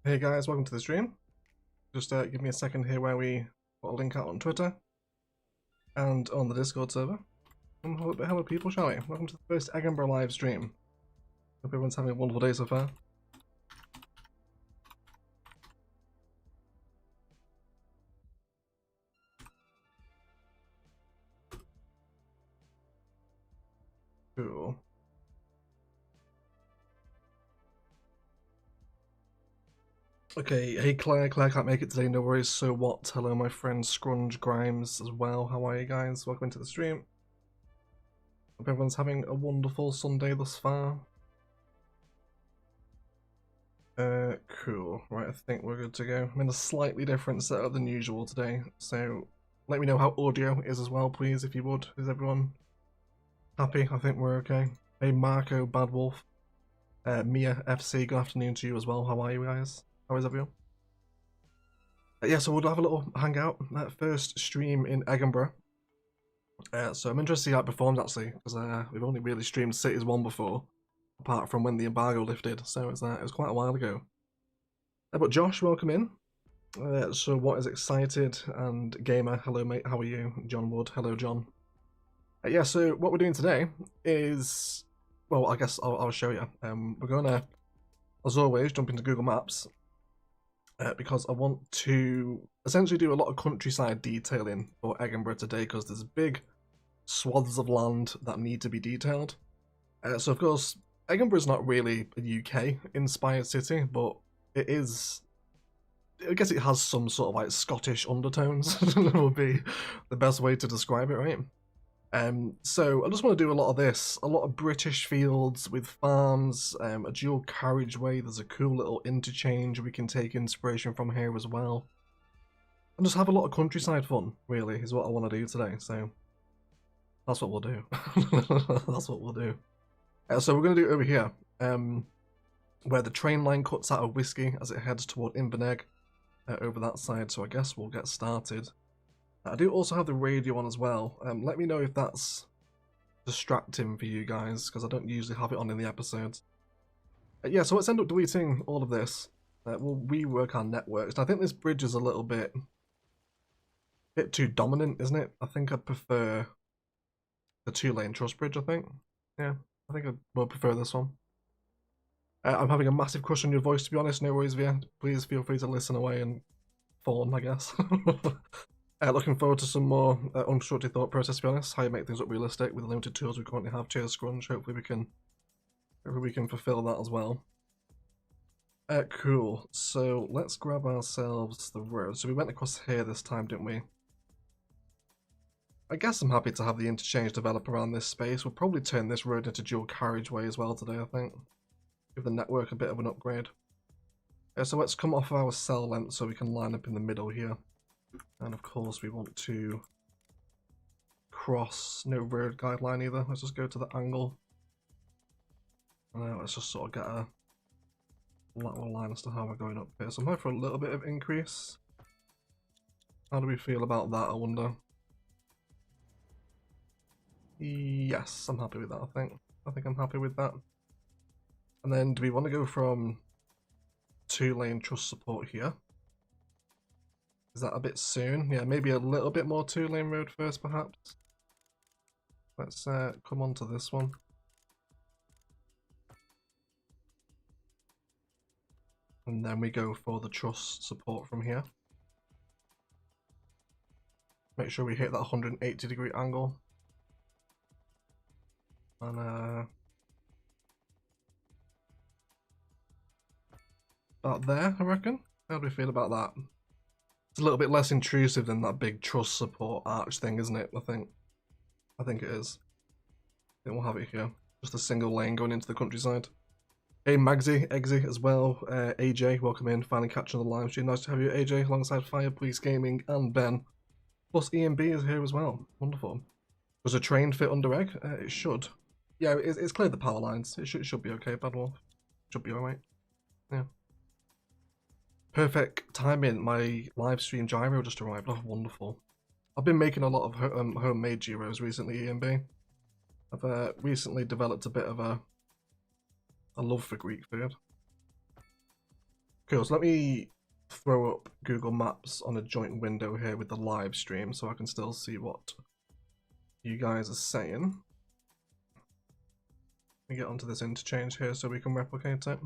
Hey guys, welcome to the stream. Just give me a second here where we put a link out on Twitter and on the Discord server. And hello people, shall we? Welcome to the first Egginburgh live stream. Hope everyone's having a wonderful day so far. Cool. Okay, hey Claire can't make it today, no worries, so what? Hello my friend Scrunge Grimes as well, how are you guys? Welcome to the stream. Hope everyone's having a wonderful Sunday thus far. Cool. Right, I think we're good to go. I'm in a slightly different setup than usual today, so let me know how audio is as well, please, if you would. Is everyone happy? I think we're okay. Hey Marco, Bad Wolf, Mia FC, good afternoon to you as well. How are you guys? How is everyone? Yeah, so we'll have a little hangout. First stream in Egginburgh. So I'm interested to see how it performs actually, because we've only really streamed Cities 1 before, apart from when the embargo lifted, so it was quite a while ago. But Josh, welcome in. So what is excited and gamer? Hello mate, how are you? John Wood, hello John. Yeah, so what we're doing today is, well, I guess I'll show you. We're gonna, as always, jump into Google Maps because I want to essentially do a lot of countryside detailing for Egginburgh today because there's big swaths of land that need to be detailed. So of course, Egginburgh is not really a UK-inspired city, but it is. I guess it has some sort of like Scottish undertones. That would be the best way to describe it, right? So I just want to do a lot of this, a lot of British fields with farms, a dual carriageway. There's a cool little interchange we can take inspiration from here as well, and just have a lot of countryside fun. Really, is what I want to do today. So that's what we'll do. That's what we'll do. So we're going to do it over here, where the train line cuts out of Whiskey as it heads toward Inverness, over that side. So I guess we'll get started. I do also have the radio on as well. Let me know if that's distracting for you guys, because I don't usually have it on in the episodes. Yeah, so let's end up deleting all of this. We'll rework our networks. And I think this bridge is a little bit too dominant, isn't it? I think I'd prefer the 2-lane truss bridge, I think. Yeah, I think I will prefer this one. I'm having a massive crush on your voice, to be honest. No worries, Via. Please feel free to listen away and fawn, I guess. Looking forward to some more unstructured thought process, to be honest. How you make things look realistic with the limited tools we currently have. Cheers, Scrunch. Hopefully we can fulfill that as well. Cool. So let's grab ourselves the road. So we went across here this time, didn't we? I guess I'm happy to have the interchange develop around this space. We'll probably turn this road into dual carriageway as well today, I think. Give the network a bit of an upgrade. So let's come off our cell length so we can line up in the middle here. And of course we want to cross, no road guideline either. Let's just go to the angle. Let's just sort of get a lateral line as to how we're going up here. So I'm going for a little bit of increase. How do we feel about that, I wonder? Yes, I'm happy with that, I think. I think I'm happy with that. And then do we want to go from 2-lane truss support here? Is that a bit soon? Yeah, maybe a little bit more 2-lane road first, perhaps. Let's come on to this one. And then we go for the truss support from here. Make sure we hit that 180-degree angle. And about there, I reckon. How do we feel about that? It's a little bit less intrusive than that big truss support arch thing, isn't it? I think it is. Then we'll have it here. Just a single lane going into the countryside. Hey Magsy, Eggsy as well. AJ, welcome in. Finally catching the live stream. Nice to have you, AJ, alongside Fireplace Gaming and Ben. Plus EMB is here as well. Wonderful. Does a train fit under Egg? It should. Yeah, it's cleared the power lines. It should be okay, Bad Wolf. Should be alright. Yeah. Perfect timing. My live stream gyro just arrived. Oh, wonderful. I've been making a lot of homemade gyros recently, EMB. I've recently developed a bit of a love for Greek food. Cool, so let me throw up Google Maps on a joint window here with the live stream so I can still see what you guys are saying. Let me get onto this interchange here so we can replicate it.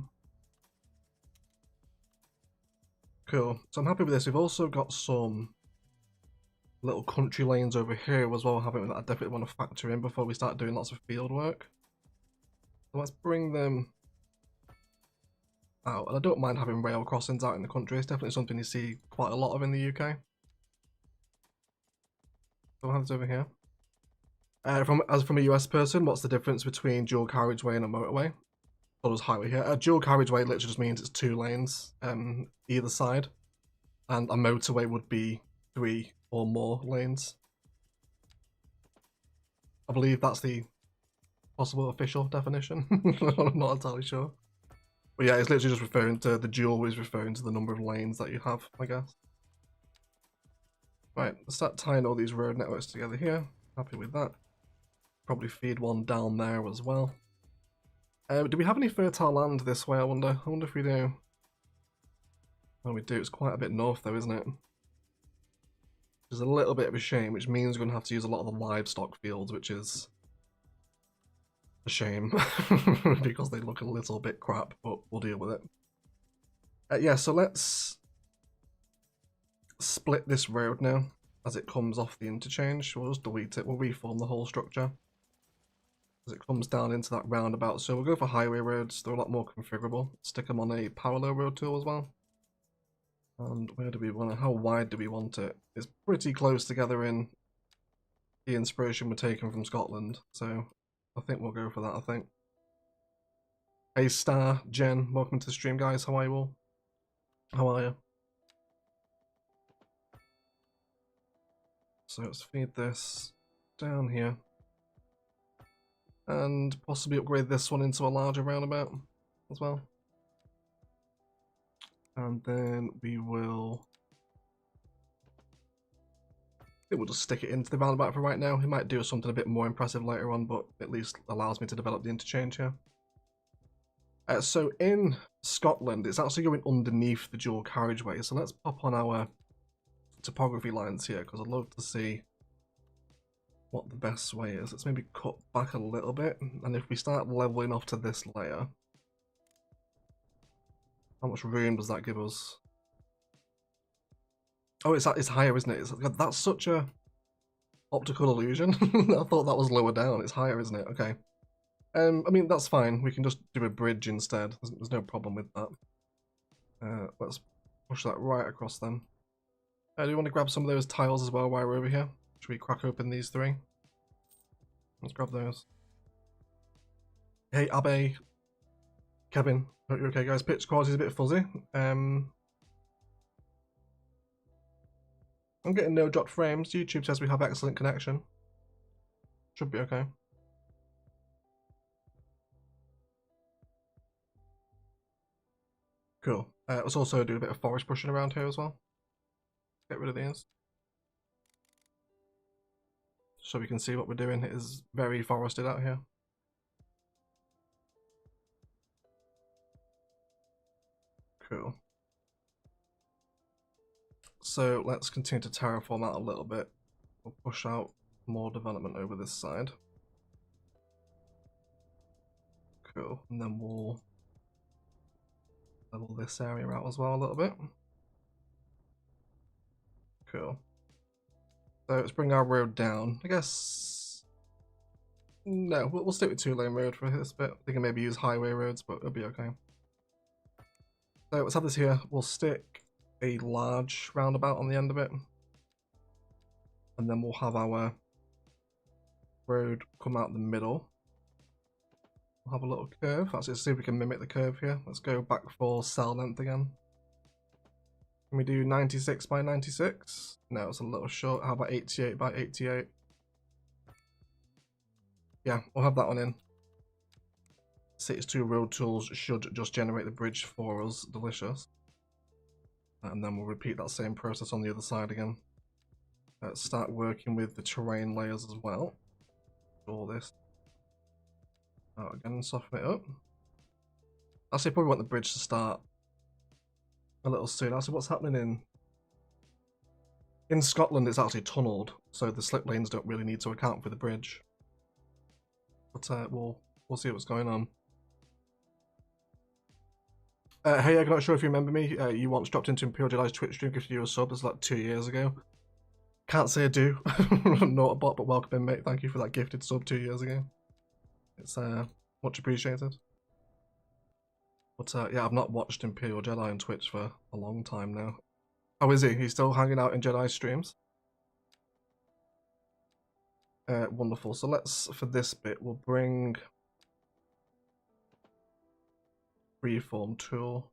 Cool, so I'm happy with this. We've also got some little country lanes over here as well, haven't we, that I definitely want to factor in before we start doing lots of field work. So let's bring them out, and I don't mind having rail crossings out in the country. It's definitely something you see quite a lot of in the UK. So we'll have this over here. From a US person, what's the difference between dual carriageway and a motorway? Or does highway here? A dual carriageway literally just means it's 2 lanes either side, and a motorway would be 3 or more lanes. I believe that's the possible official definition. I'm not entirely sure. But yeah, it's literally just referring to, the dual is referring to the number of lanes that you have, I guess. Right, let's start tying all these road networks together here. Happy with that. Probably feed one down there as well. Do we have any fertile land this way, I wonder? I wonder if we do. Well, we do. It's quite a bit north though, isn't it? Which is a little bit of a shame, which means we're going to have to use a lot of the livestock fields, which is a shame because they look a little bit crap, but we'll deal with it. Yeah, so let's split this road now as it comes off the interchange. We'll just delete it. We'll reform the whole structure as it comes down into that roundabout. So we'll go for highway roads. They're a lot more configurable. Stick them on a parallel road tool as well. And where do we want it? How wide do we want it? It's pretty close together in the inspiration we're taking from Scotland, so I think we'll go for that, I think. Hey Star, Jen, welcome to the stream, guys. How are you all? How are you? So let's feed this down here. And possibly upgrade this one into a larger roundabout as well. And then we will... I think we'll just stick it into the roundabout for right now. He might do something a bit more impressive later on, but at least allows me to develop the interchange here. So in Scotland, it's actually going underneath the dual carriageway. So let's pop on our topography lines here, because I'd love to see what the best way is. Let's maybe cut back a little bit, and if we start leveling off to this layer, how much room does that give us? Oh, it's higher, isn't it? That's such a optical illusion. I thought that was lower down. It's higher, isn't it? Okay. I mean, that's fine. We can just do a bridge instead. There's no problem with that. Let's push that right across then. Do you want to grab some of those tiles as well while we're over here? Should we crack open these 3? Let's grab those. Hey, Abe. Kevin. Hope you're okay, guys. Pitch quality is a bit fuzzy. I'm getting no dropped frames. YouTube says we have excellent connection. Should be okay. Cool. Let's also do a bit of forest brushing around here as well. Get rid of these. So we can see what we're doing. It is very forested out here. Cool. So let's continue to terraform out a little bit. We'll push out more development over this side. Cool. And then we'll level this area out as well a little bit. Cool. So let's bring our road down. I guess... No, we'll stick with 2-lane road for this bit. We can maybe use highway roads, but it'll be okay. So let's have this here. We'll stick a large roundabout on the end of it. And then we'll have our road come out the middle. We'll have a little curve. Let's see if we can mimic the curve here. Let's go back for cell length again. Can we do 96 by 96? No, it's a little short. How about 88 by 88? Yeah, we'll have that one in. 62 road tools should just generate the bridge for us. Delicious. And then we'll repeat that same process on the other side again. Let's start working with the terrain layers as well. All this out again and soften it up. Actually, I probably want the bridge to start a little soon. Actually, what's happening in Scotland? It's actually tunnelled, so the slip lanes don't really need to account for the bridge. But we'll see what's going on. Hey, I'm not sure if you remember me. You once dropped into Imperial Jedi's Twitch stream, gifted you a sub. It's like 2 years ago. Can't say I do. Not a bot, but welcome in, mate. Thank you for that gifted sub 2 years ago. It's much appreciated. But yeah, I've not watched Imperial Jedi on Twitch for a long time now. Oh, is he? He's still hanging out in Jedi streams? Wonderful. So let's, for this bit, we'll bring Freeform tool.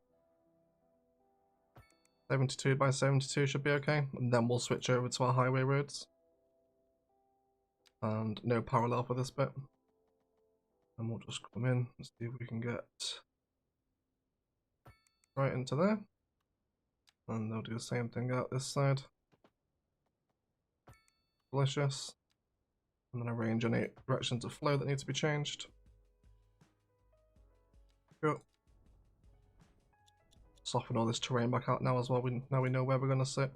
72 by 72 should be okay. And then we'll switch over to our highway roads. And no parallel for this bit. And we'll just come in and see if we can get right into there. And they'll do the same thing out this side. Delicious. And then arrange any directions of flow that need to be changed. Cool. Soften all this terrain back out now as well. Now we know where we're going to sit.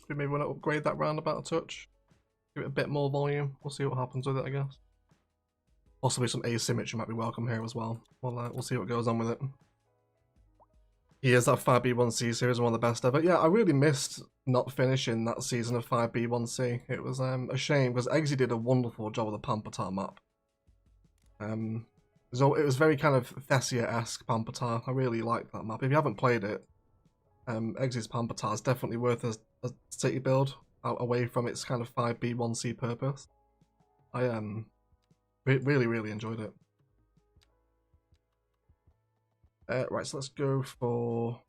We maybe want to upgrade that roundabout a touch. Give it a bit more volume. We'll see what happens with it, I guess. Possibly some asymmetry might be welcome here as well. We'll see what goes on with it. He is that 5B1C series, one of the best ever. Yeah, I really missed not finishing that season of 5B1C. It was a shame because Eggsy did a wonderful job with the Pampatar map. So it was very kind of Thessia-esque Pampatar. I really liked that map. If you haven't played it, Eggsy's Pampatar is definitely worth a city build away from its kind of 5B1C purpose. I really enjoyed it. Right, so let's go for...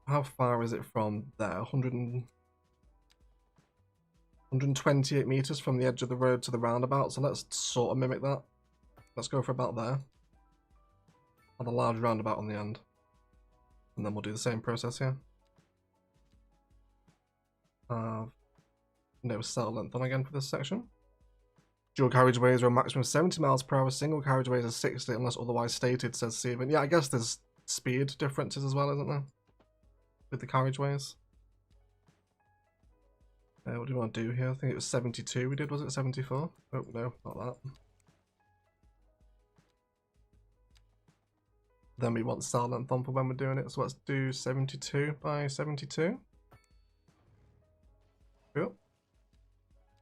How far is it from there? 128 meters from the edge of the road to the roundabout, so let's sort of mimic that. Let's go for about there. And a large roundabout on the end. And then we'll do the same process here. No cell length on again for this section. Dual carriageways are a maximum of 70 miles per hour. Single carriageways are 60 unless otherwise stated, says Steven. Yeah, I guess there's speed differences as well, isn't there? With the carriageways. What do you want to do here? I think it was 72 we did, was it 74? Oh, no, not that. Then we want cell length on for when we're doing it, so let's do 72 by 72. Cool.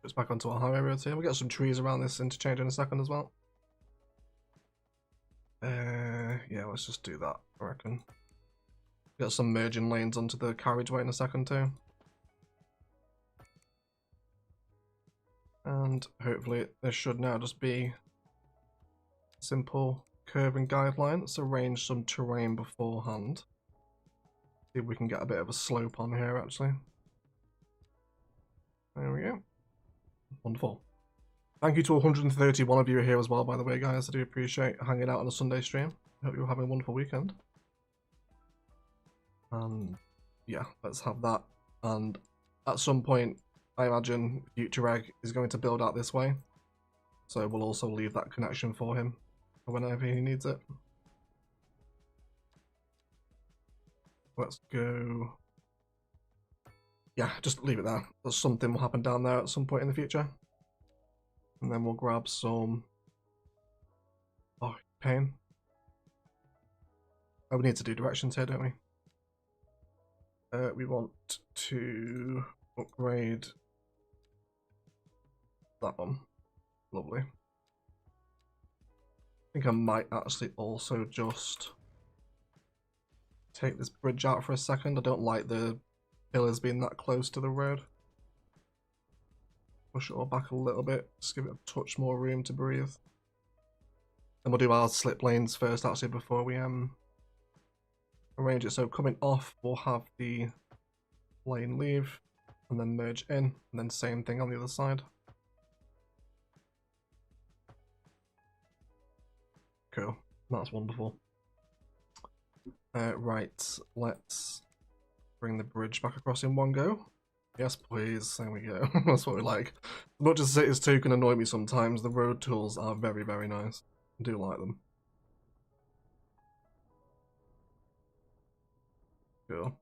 Just back onto our highway roads here. We'll get some trees around this interchange in a second as well. Yeah, let's just do that, I reckon. Get some merging lanes onto the carriageway in a second too. And hopefully there should now just be simple curve and guideline. Let's arrange some terrain beforehand. See if we can get a bit of a slope on here actually. There we go. Wonderful. Thank you to 131 of you here as well, by the way, guys. I do appreciate hanging out on a Sunday stream. Hope you're having a wonderful weekend. Yeah, let's have that. And at some point, I imagine Future Egg is going to build out this way. So we'll also leave that connection for him for whenever he needs it. Let's go. Yeah, just leave it there. Something will happen down there at some point in the future. And then we'll grab some... Oh, pain. Oh, we need to do directions here, don't we? We want to upgrade that one. Lovely. I think I might actually also just take this bridge out for a second. I don't like the pillars being that close to the road. Push it all back a little bit, just give it a touch more room to breathe. And we'll do our slip lanes first actually before we arrange it. So coming off, we'll have the lane leave and then merge in, and then same thing on the other side. Cool, that's wonderful. Right, let's bring the bridge back across in one go. Yes, please. There we go. That's what we like. As much as Cities 2 can annoy me sometimes, the road tools are very, very nice. I do like them. Cool.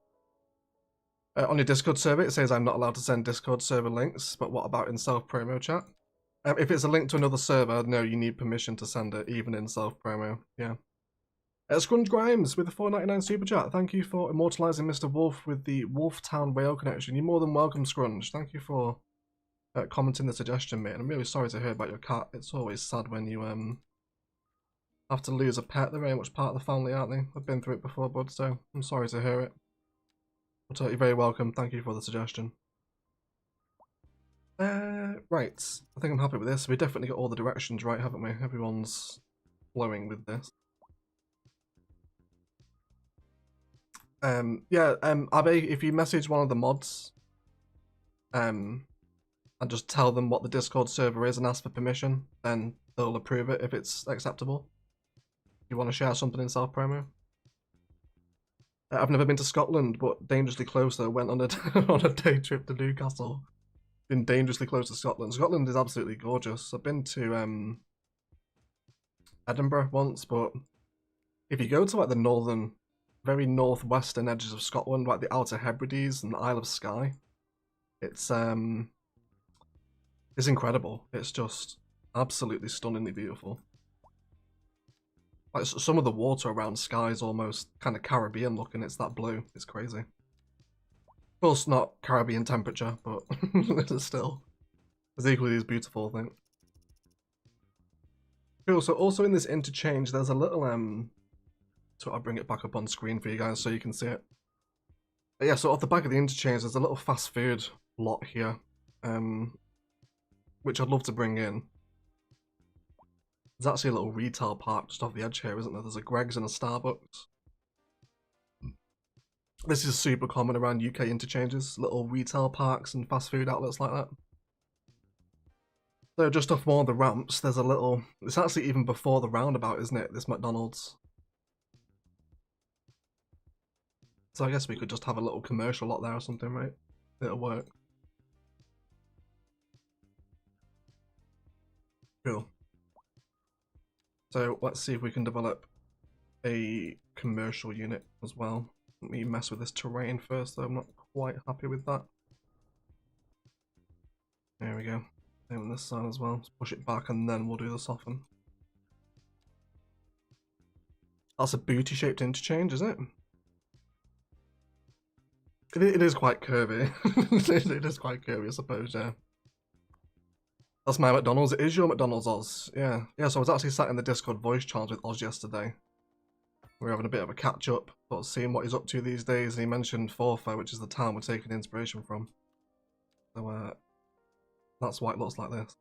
On your Discord server, it says I'm not allowed to send Discord server links, but what about in self-promo chat? If it's a link to another server, no, you need permission to send it, even in self-promo, yeah. Scrunge Grimes with the $4.99 super chat. Thank you for immortalising Mr. Wolf with the Wolftown Rail connection. You're more than welcome, Scrunge. Thank you for commenting the suggestion, mate. And I'm really sorry to hear about your cat. It's always sad when you have to lose a pet. They're very much part of the family, aren't they? I've been through it before, bud, so I'm sorry to hear it. But you're very welcome. Thank you for the suggestion. Right. I think I'm happy with this. We definitely got all the directions right, haven't we? Everyone's flowing with this. Yeah, Abby, if you message one of the mods, and just tell them what the Discord server is and ask for permission, then they'll approve it if it's acceptable. If you want to share something in self-promo. I've never been to Scotland, but dangerously close though. Went on a on a day trip to Newcastle. Been dangerously close to Scotland. Scotland is absolutely gorgeous. I've been to Edinburgh once, but if you go to like the northern, very northwestern edges of Scotland, like the Outer Hebrides and the Isle of Skye, it's incredible. It's just absolutely stunningly beautiful. Like some of the water around Skye is almost kind of Caribbean looking. It's that blue. It's crazy. Of course, not Caribbean temperature, but it's still as equally as beautiful, I think. Cool. So also in this interchange, there's a little so I'll bring it back up on screen for you guys so you can see it. But yeah, so off the back of the interchange, there's a little fast food lot here, which I'd love to bring in. There's actually a little retail park just off the edge here, isn't there? There's a Greg's and a Starbucks. This is super common around UK interchanges, little retail parks and fast food outlets like that. So just off one of the ramps, there's a little, it's actually even before the roundabout, isn't it? This McDonald's. So I guess we could just have a little commercial lot there or something, right? It'll work. Cool. So let's see if we can develop a commercial unit as well. Let me mess with this terrain first, though. I'm not quite happy with that. There we go. Same on this side as well. Let's push it back and then we'll do the soften. That's a booty-shaped interchange, is it? It is quite curvy. It is quite curvy, I suppose, yeah. That's my McDonald's. It is your McDonald's, Oz. Yeah. Yeah, so I was actually sat in the Discord voice channel with Oz yesterday. We were having a bit of a catch-up, sort of seeing what he's up to these days, and he mentioned Forfar, which is the town we're taking inspiration from. So, that's why it looks like this.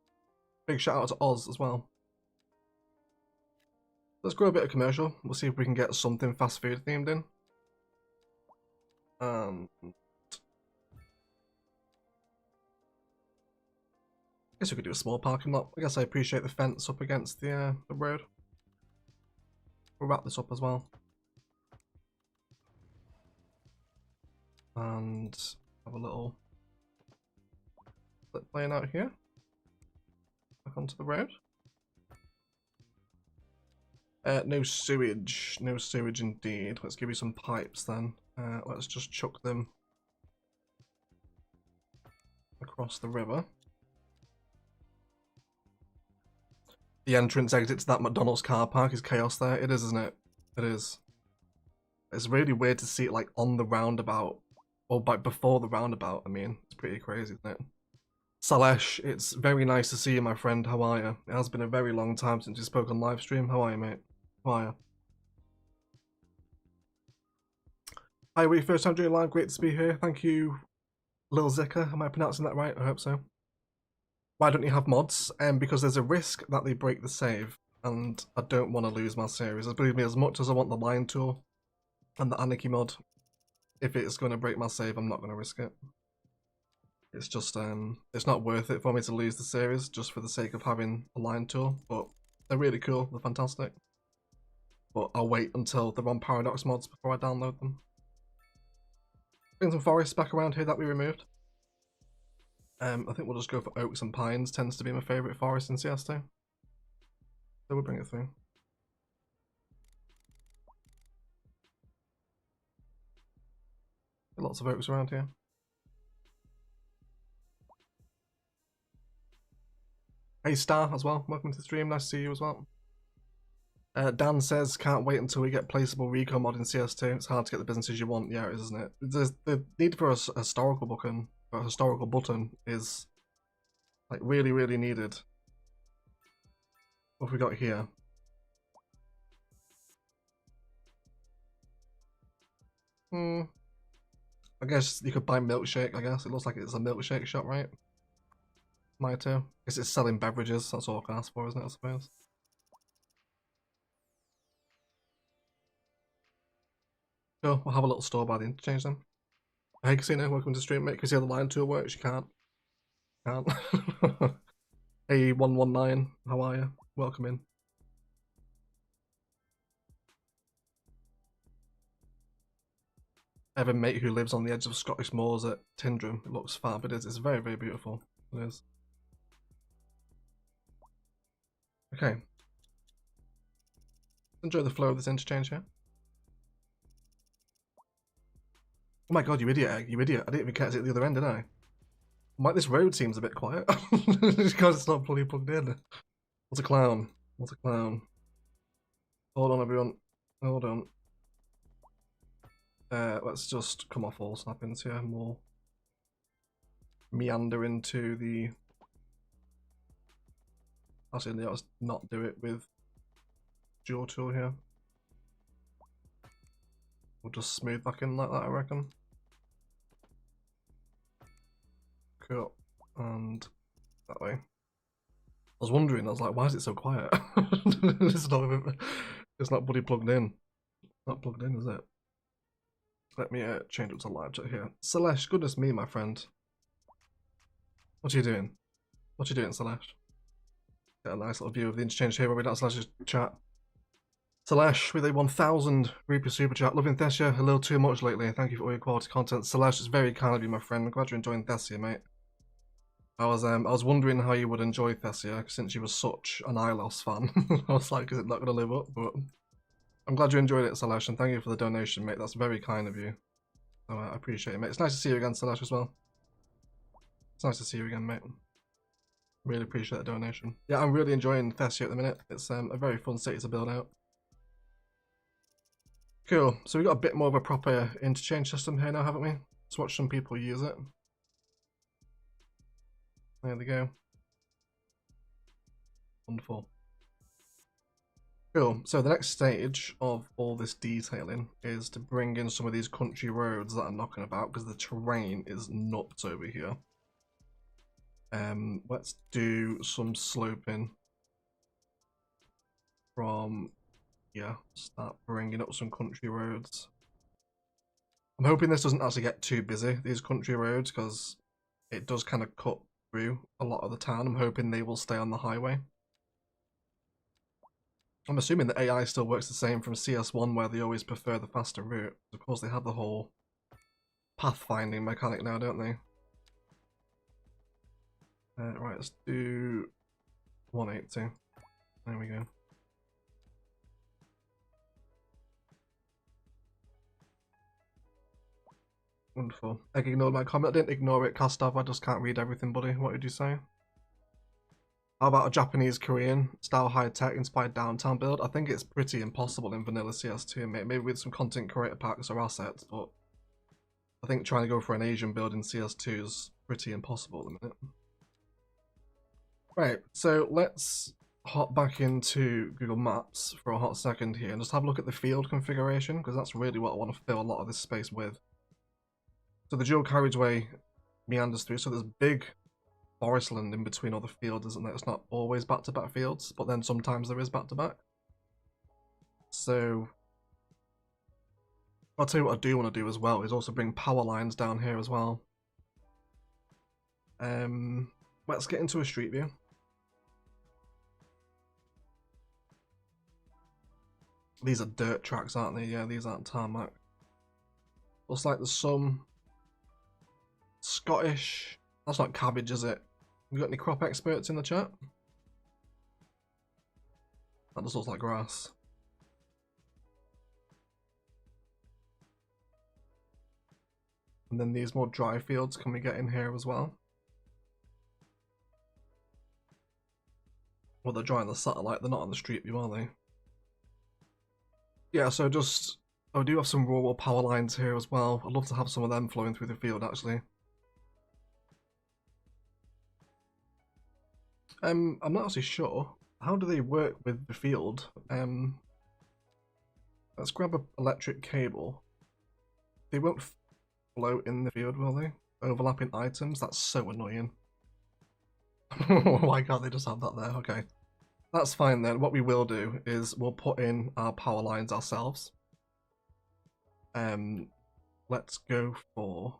Big shout-out to Oz as well. Let's grow a bit of commercial. We'll see if we can get something fast food themed in. I guess we could do a small parking lot. I guess I appreciate the fence up against the road. We'll wrap this up as well. And have a little flip lane out here. Back onto the road. No sewage. No sewage indeed. Let's give you some pipes then. Let's just chuck them across the river. The entrance exit to that McDonald's car park is chaos there. It is, isn't it? It is. It's really weird to see it like on the roundabout. Or before the roundabout, I mean. It's pretty crazy, isn't it? Salesh, it's very nice to see you, my friend. How are you? It has been a very long time since you spoke on livestream. How are you, mate? How are you? Hi, we first time doing live. Great to be here. Thank you, Lil Zika. Am I pronouncing that right? I hope so. Why don't you have mods? Because there's a risk that they break the save, and I don't want to lose my series. Believe me, as much as I want the line tool and the Anarchy mod, if it's going to break my save, I'm not going to risk it. It's just, it's not worth it for me to lose the series just for the sake of having a line tool, but they're really cool, they're fantastic. But I'll wait until they're on Paradox mods before I download them. Bring some forests back around here that we removed. I think we'll just go for oaks and pines. Tends to be my favourite forest in CS2. So we'll bring it through. Lots of oaks around here. Hey Star as well, welcome to the stream, nice to see you as well. Dan says, can't wait until we get placeable Rico mod in CS2. It's hard to get the businesses you want. Yeah, it is, isn't it? The need for a historical button is like really, really needed. What have we got here? I guess you could buy milkshake, I guess. It looks like it's a milkshake shop, right? Mine too. I guess it's selling beverages, that's all I can ask for, isn't it, I suppose? Cool, we'll have a little store by the interchange then. Hey Casino, welcome to stream, mate. Can you see how the line tool works? You can't. Can't. Hey 119, how are you? Welcome in. I have a mate who lives on the edge of Scottish moors at Tyndrum. It looks fab, it is. It's very, very beautiful. It is. Okay. Enjoy the flow of this interchange here. Oh my god, you idiot, Egg, you idiot. I didn't even catch it at the other end, did I? Mike, this road seems a bit quiet. Because it's not fully plugged in. What's a clown? What's a clown? Hold on, everyone. Hold on. Let's just come off all snappings here. More meander into the... Actually, let's not do it with dual tool here. We'll just smooth back in like that, I reckon. Cool. And that way. I was wondering, I was like, why is it so quiet? it's not bloody plugged in. Not plugged in, is it? Let me change it to live chat here. Celeste, goodness me, my friend. What are you doing? What are you doing, Celeste? Get a nice little view of the interchange here where we don't Celeste's chat. Celeste with a 1,000 rupee super chat. Loving Thessia a little too much lately. Thank you for all your quality content. Celeste, it's very kind of you, my friend. I'm glad you're enjoying Thessia, mate. I was wondering how you would enjoy Thessia since you were such an ILOS fan. I was like, is it not going to live up? But I'm glad you enjoyed it, Celeste, and thank you for the donation, mate. That's very kind of you. So I appreciate it, mate. It's nice to see you again, Celeste, as well. It's nice to see you again, mate. Really appreciate the donation. Yeah, I'm really enjoying Thessia at the minute. It's a very fun city to build out. Cool. So we've got a bit more of a proper interchange system here now, haven't we? Let's watch some people use it. There we go. Wonderful. Cool. So the next stage of all this detailing is to bring in some of these country roads that I'm knocking about because the terrain is nuts over here. Let's do some sloping from, yeah, start bringing up some country roads. I'm hoping this doesn't actually get too busy, these country roads, because it does kind of cut through a lot of the town. I'm hoping they will stay on the highway. I'm assuming the AI still works the same from CS1 where they always prefer the faster route. Of course they have the whole pathfinding mechanic now, don't they? Right, let's do 180. There we go. Wonderful. Egg ignored my comment. I didn't ignore it, Kastav. I just can't read everything, buddy. What did you say? How about a Japanese Korean style high-tech inspired downtown build? I think it's pretty impossible in vanilla CS2, mate. Maybe with some content creator packs or assets, but I think trying to go for an Asian build in CS2 is pretty impossible at the minute. Right, so let's hop back into Google Maps for a hot second here and just have a look at the field configuration, because that's really what I want to fill a lot of this space with. So the dual carriageway meanders through, so there's big forest land in between all the fields, isn't there? It's not always back-to-back fields, but then sometimes there is back-to-back. So I'll tell you what I do want to do as well is also bring power lines down here as well. Let's get into a street view. These are dirt tracks, aren't they? Yeah, these aren't tarmac. Looks like there's some Scottish That's not cabbage, is it? We got any crop experts in the chat? That just looks like grass. And then these more dry fields, can we get in here as well? Well, they're dry on the satellite, they're not on the street view, are they? Yeah, so just... Oh, I do have some rural power lines here as well. I'd love to have some of them flowing through the field, actually. I'm not actually sure. How do they work with the field? Let's grab an electric cable. They won't float in the field, will they? Overlapping items? That's so annoying. Why can't they just have that there? Okay. That's fine then. What we will do is we'll put in our power lines ourselves. Let's go for...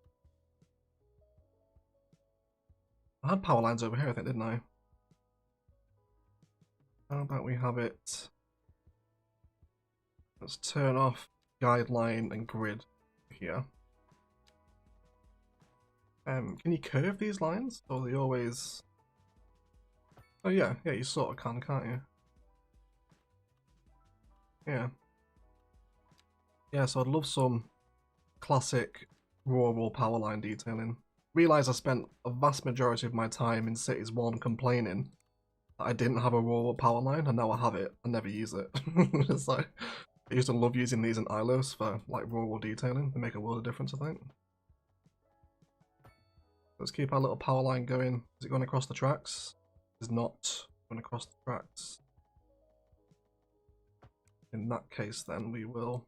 I had power lines over here, I think, didn't I? How about we have it... Let's turn off guideline and grid here. Can you curve these lines? Or are they always... Oh yeah, you sort of can, can't you? Yeah. Yeah, so I'd love some classic rural power line detailing. Realise I spent a vast majority of my time in Cities 1 complaining that I didn't have a rural power line, and now I have it. I never use it. It's like, I used to love using these in ILOs for like rural detailing. They make a world of difference, I think. Let's keep our little power line going. Is it going across the tracks? It's not going across the tracks. In that case, then we will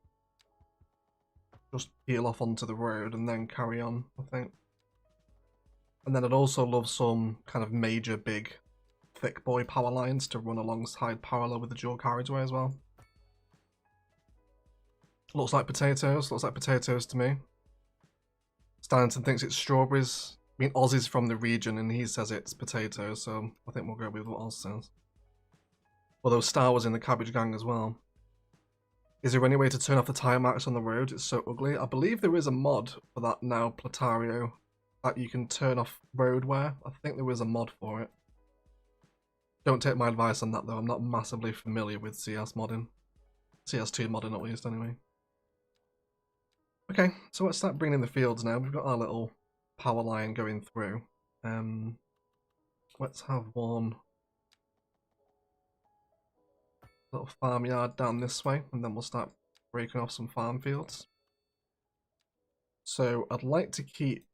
just peel off onto the road and then carry on, I think. And then I'd also love some kind of major big thick boy power lines to run alongside parallel with the dual carriageway as well. Looks like potatoes to me. Stanton thinks it's strawberries. I mean, Oz is from the region and he says it's potatoes, so I think we'll go with what Oz says. Although Star was in the cabbage gang as well. Is there any way to turn off the tyre marks on the road? It's so ugly. I believe there is a mod for that now, Platario, that you can turn off road wear. I think there is a mod for it. Don't take my advice on that though, I'm not massively familiar with CS modding. CS2 modding at least, anyway. Okay, so let's start bringing in the fields now. We've got our little power line going through. Let's have one little farmyard down this way, and then we'll start breaking off some farm fields. So I'd like to keep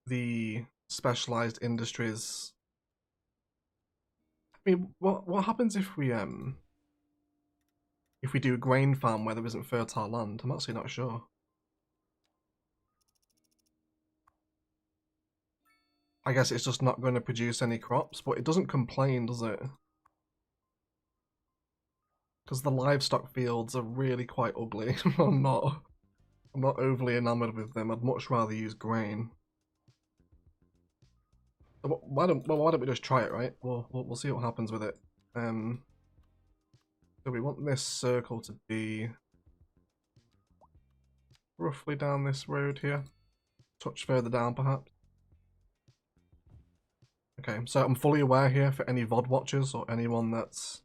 the specialized industries. I mean, what happens if we do a grain farm where there isn't fertile land? I'm actually not sure. I guess it's just not going to produce any crops, but it doesn't complain, does it? Because the livestock fields are really quite ugly. I'm not overly enamored with them. I'd much rather use grain. Why don't we just try it, right? We'll see what happens with it. So we want this circle to be roughly down this road here. Touch further down, perhaps. Okay, so I'm fully aware here for any VOD watchers or anyone that's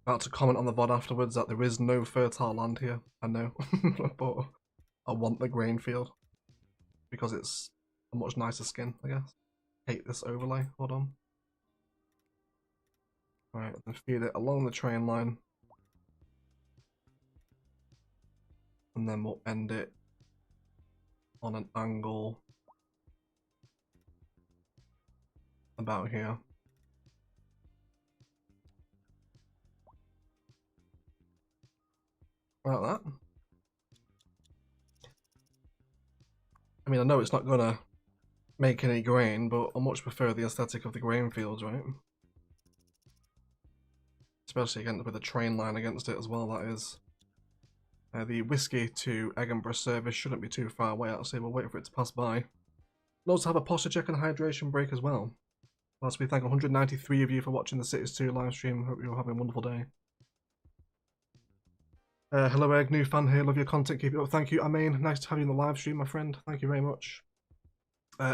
about to comment on the VOD afterwards that there is no fertile land here. I know, but I want the grain field because it's a much nicer skin, I guess. Hate this overlay. Hold on. Alright, and feed it along the train line. And then we'll end it on an angle about here. Like that. I mean, I know it's not gonna make any grain, but I much prefer the aesthetic of the grain fields, right? Especially again with a train line against it as well, that is. The whiskey to Egginburgh service shouldn't be too far away, actually. We'll wait for it to pass by. We'll also have a posture check and hydration break as well. Whilst we thank 193 of you for watching the Cities 2 live stream. Hope you're having a wonderful day. Hello Egg, new fan here. Love your content. Keep it up. Thank you, Amain. Nice to have you in the live stream, my friend. Thank you very much.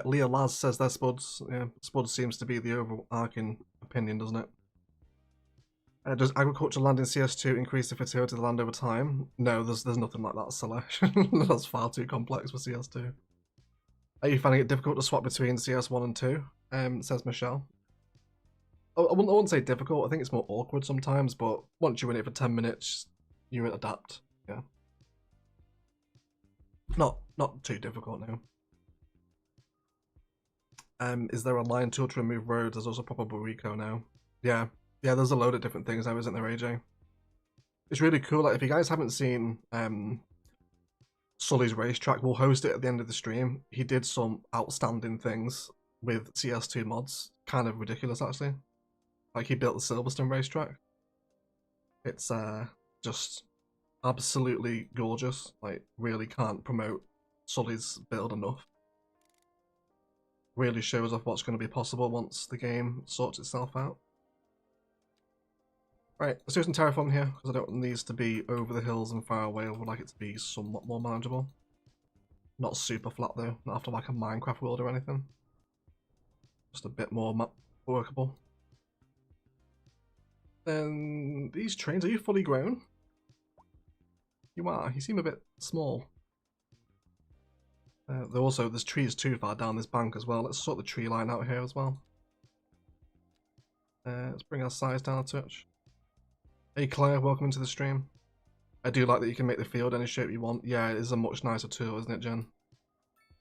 Leah Laz says they're Spuds. Yeah, Spuds seems to be the overarching opinion, doesn't it? Does agricultural land in CS2 increase the fertility of the land over time? No, there's nothing like that, Selesh. That's far too complex for CS2. Are you finding it difficult to swap between CS1 and 2? Says Michelle. I wouldn't say difficult, I think it's more awkward sometimes, but once you're in it for 10 minutes, you adapt, yeah. Not too difficult now. Is there a line tool to remove roads? There's also proper burrito now. Yeah, there's a load of different things now, isn't there, AJ? It's really cool, like, if you guys haven't seen Sully's racetrack, we'll host it at the end of the stream. He did some outstanding things with CS2 mods. Kind of ridiculous, actually. Like, he built the Silverstone racetrack. It's just absolutely gorgeous. Like, really can't promote Sully's build enough. Really shows off what's going to be possible once the game sorts itself out. Right, let's do some terraform here, because I don't want these to be over the hills and far away. I would like it to be somewhat more manageable. Not super flat though, not after like a Minecraft world or anything. Just a bit more workable. Then these trains, are you fully grown? You are, you seem a bit small. There's trees too far down this bank as well. Let's sort the tree line out here as well. Let's bring our size down a touch. Hey Claire, welcome into the stream. I do like that you can make the field any shape you want. Yeah, it is a much nicer tool, isn't it, Jen?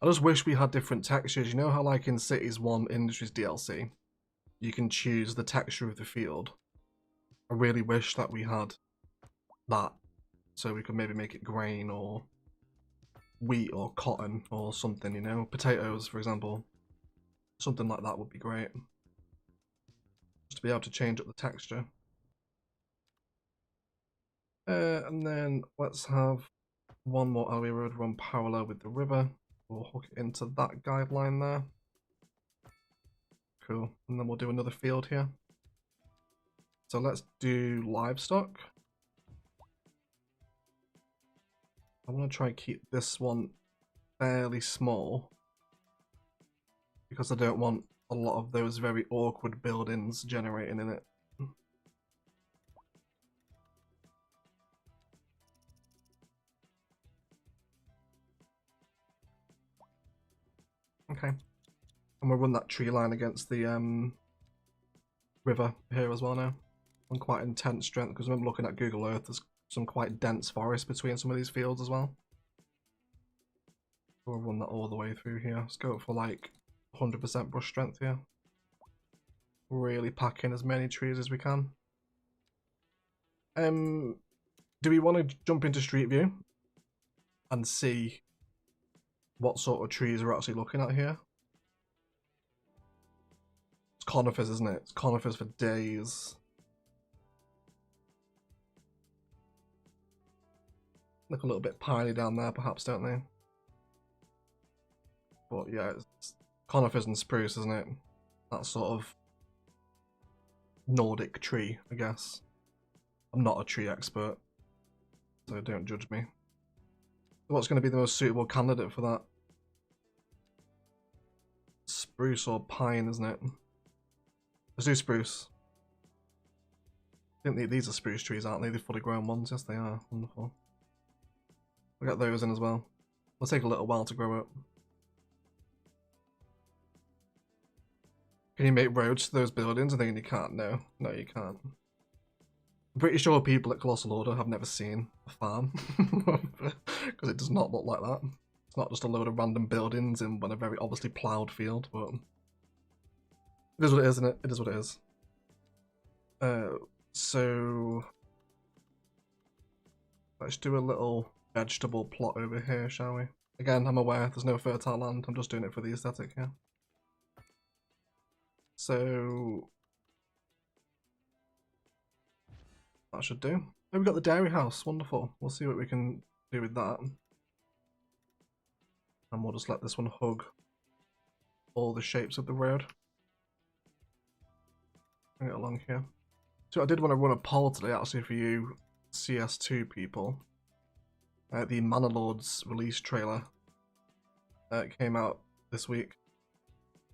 I just wish we had different textures. You know how like in Cities 1 Industries DLC, you can choose the texture of the field? I really wish that we had that, so we could maybe make it grain or wheat or cotton or something, you know? Potatoes, for example. Something like that would be great. Just to be able to change up the texture. And then let's have one more alleyway road run parallel with the river. We'll hook it into that guideline there. Cool. And then we'll do another field here. So let's do livestock. I want to try and keep this one fairly small, because I don't want a lot of those very awkward buildings generating in it. Okay. And we'll run that tree line against the river here as well now. On quite intense strength, because I'm looking at Google Earth, there's some quite dense forest between some of these fields as well. We'll run that all the way through here. Let's go for like 100% brush strength here. Really pack in as many trees as we can. Do we want to jump into Street View and see what sort of trees we're actually looking at here? It's conifers, isn't it? It's conifers for days. Look a little bit piney down there, perhaps, don't they? But yeah, it's conifers and spruce, isn't it? That sort of Nordic tree, I guess. I'm not a tree expert, so don't judge me. What's going to be the most suitable candidate for that? Spruce or pine, isn't it? Let's do spruce. I think these are spruce trees, aren't they? They're fully grown ones. Yes, they are. Wonderful. We'll get those in as well. It'll take a little while to grow up. Can you make roads to those buildings? I think you can't. No, you can't. I'm pretty sure people at Colossal Order have never seen a farm, because it does not look like that. It's not just a load of random buildings in a very obviously ploughed field, but it is what it is, isn't it? It is what it is. So let's do a little vegetable plot over here, shall we? Again, I'm aware there's no fertile land. I'm just doing it for the aesthetic here. So that should do. Oh, we've got the dairy house. Wonderful. We'll see what we can do with that. And we'll just let this one hug all the shapes of the road. Bring it along here. So I did want to run a poll today, actually, for you CS2 people. The Manor Lords release trailer came out this week.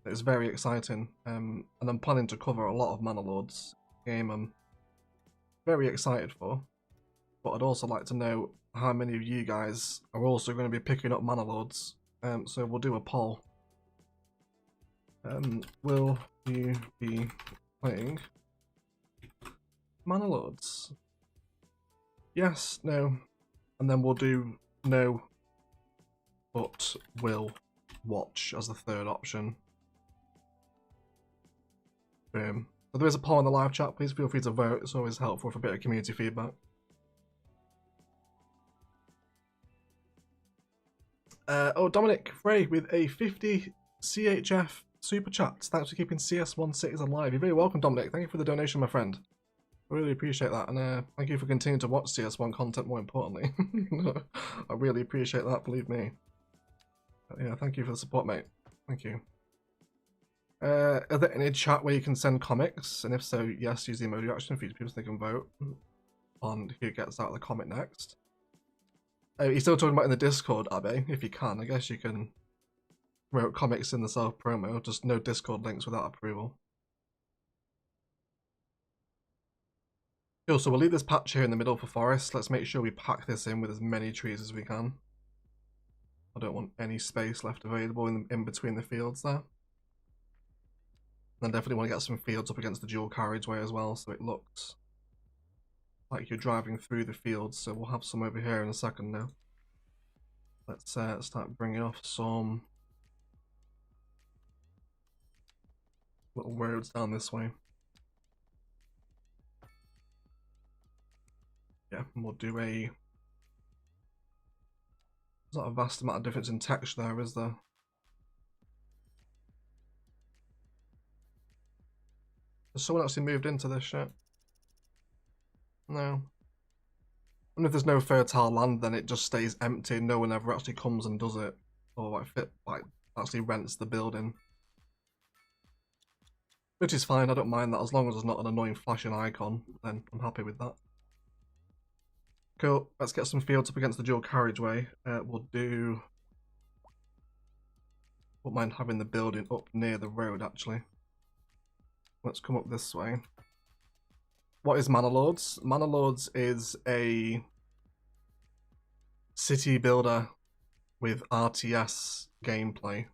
It's very exciting, and I'm planning to cover a lot of Mana Lords game. I'm very excited for, but I'd also like to know how many of you guys are also going to be picking up Mana Lords. So we'll do a poll. Will you be playing Mana Lords? Yes, no, and then we'll do no, but will watch as the third option. Boom. So there is a poll in the live chat. Please feel free to vote. It's always helpful for a bit of community feedback. Oh, Dominic Frey with a 50 CHF super chat. Thanks for keeping CS16 alive. You're very welcome, Dominic. Thank you for the donation, my friend. I really appreciate that, and thank you for continuing to watch CS1 content, more importantly. I really appreciate that, believe me. But yeah, thank you for the support, mate. Thank you. Are there any chat where you can send comics? And if so, yes, use the emoji action for people so they can vote on who gets out of the comic next. You're still talking about in the Discord, Abe, if you can. I guess you can wrote comics in the self-promo, just no Discord links without approval. Cool, so we'll leave this patch here in the middle for forest. Let's make sure we pack this in with as many trees as we can. I don't want any space left available in between the fields there. And I definitely want to get some fields up against the dual carriageway as well, so it looks like you're driving through the fields. So we'll have some over here in a second now. Let's start bringing off some little roads down this way. Yeah, and we'll do a... There's not a vast amount of difference in text there, is there? Has someone actually moved into this shit? No. And if there's no fertile land, then it just stays empty. No one ever actually comes and does it, or like actually rents the building. Which is fine. I don't mind that as long as there's not an annoying flashing icon. Then I'm happy with that. Cool. Let's get some fields up against the dual carriageway. We'll do. Won't mind having the building up near the road actually. Let's come up this way. What is Mana Lords? Mana Lords is a city builder with RTS gameplay.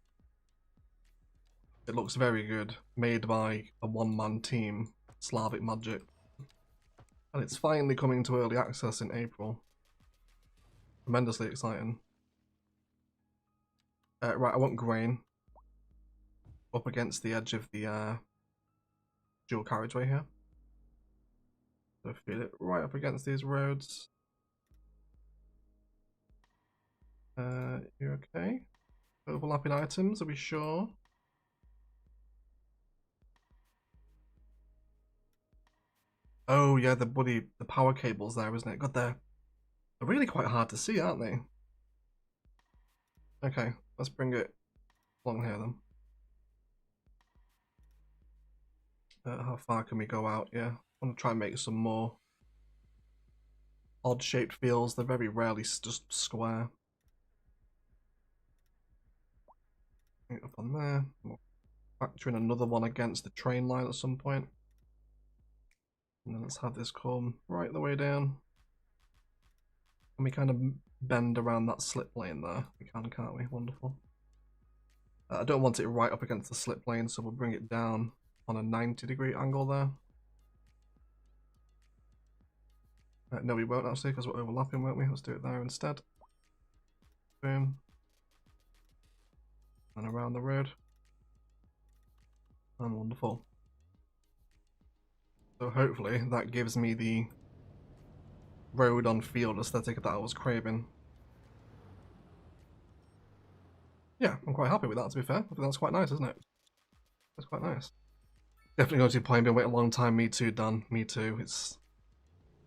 It looks very good, made by a one-man team, Slavic Magic. And it's finally coming to early access in April. Tremendously exciting. Right, I want grain up against the edge of the dual carriageway here. So feed it right up against these roads. You okay? Overlapping items, are we sure? Oh yeah, the power cables there, isn't it? God, they're really quite hard to see, aren't they? Okay, let's bring it along here then. How far can we go out? Yeah, I want to try and make some more odd-shaped fields. They're very rarely just square. Up on there. We'll factor in another one against the train line at some point. And then let's have this come right the way down. And we kind of bend around that slip lane there. We can, can't we? Wonderful. I don't want it right up against the slip lane, so we'll bring it down on a 90-degree angle there. No, we won't actually, because we're overlapping, won't we? Let's do it there instead. Boom. And around the road. And wonderful. So hopefully that gives me the road on field aesthetic that I was craving. Yeah, I'm quite happy with that, to be fair. I think that's quite nice, isn't it? That's quite nice. Definitely going to be playing, been waiting a long time. Me too, Dan. Me too. It's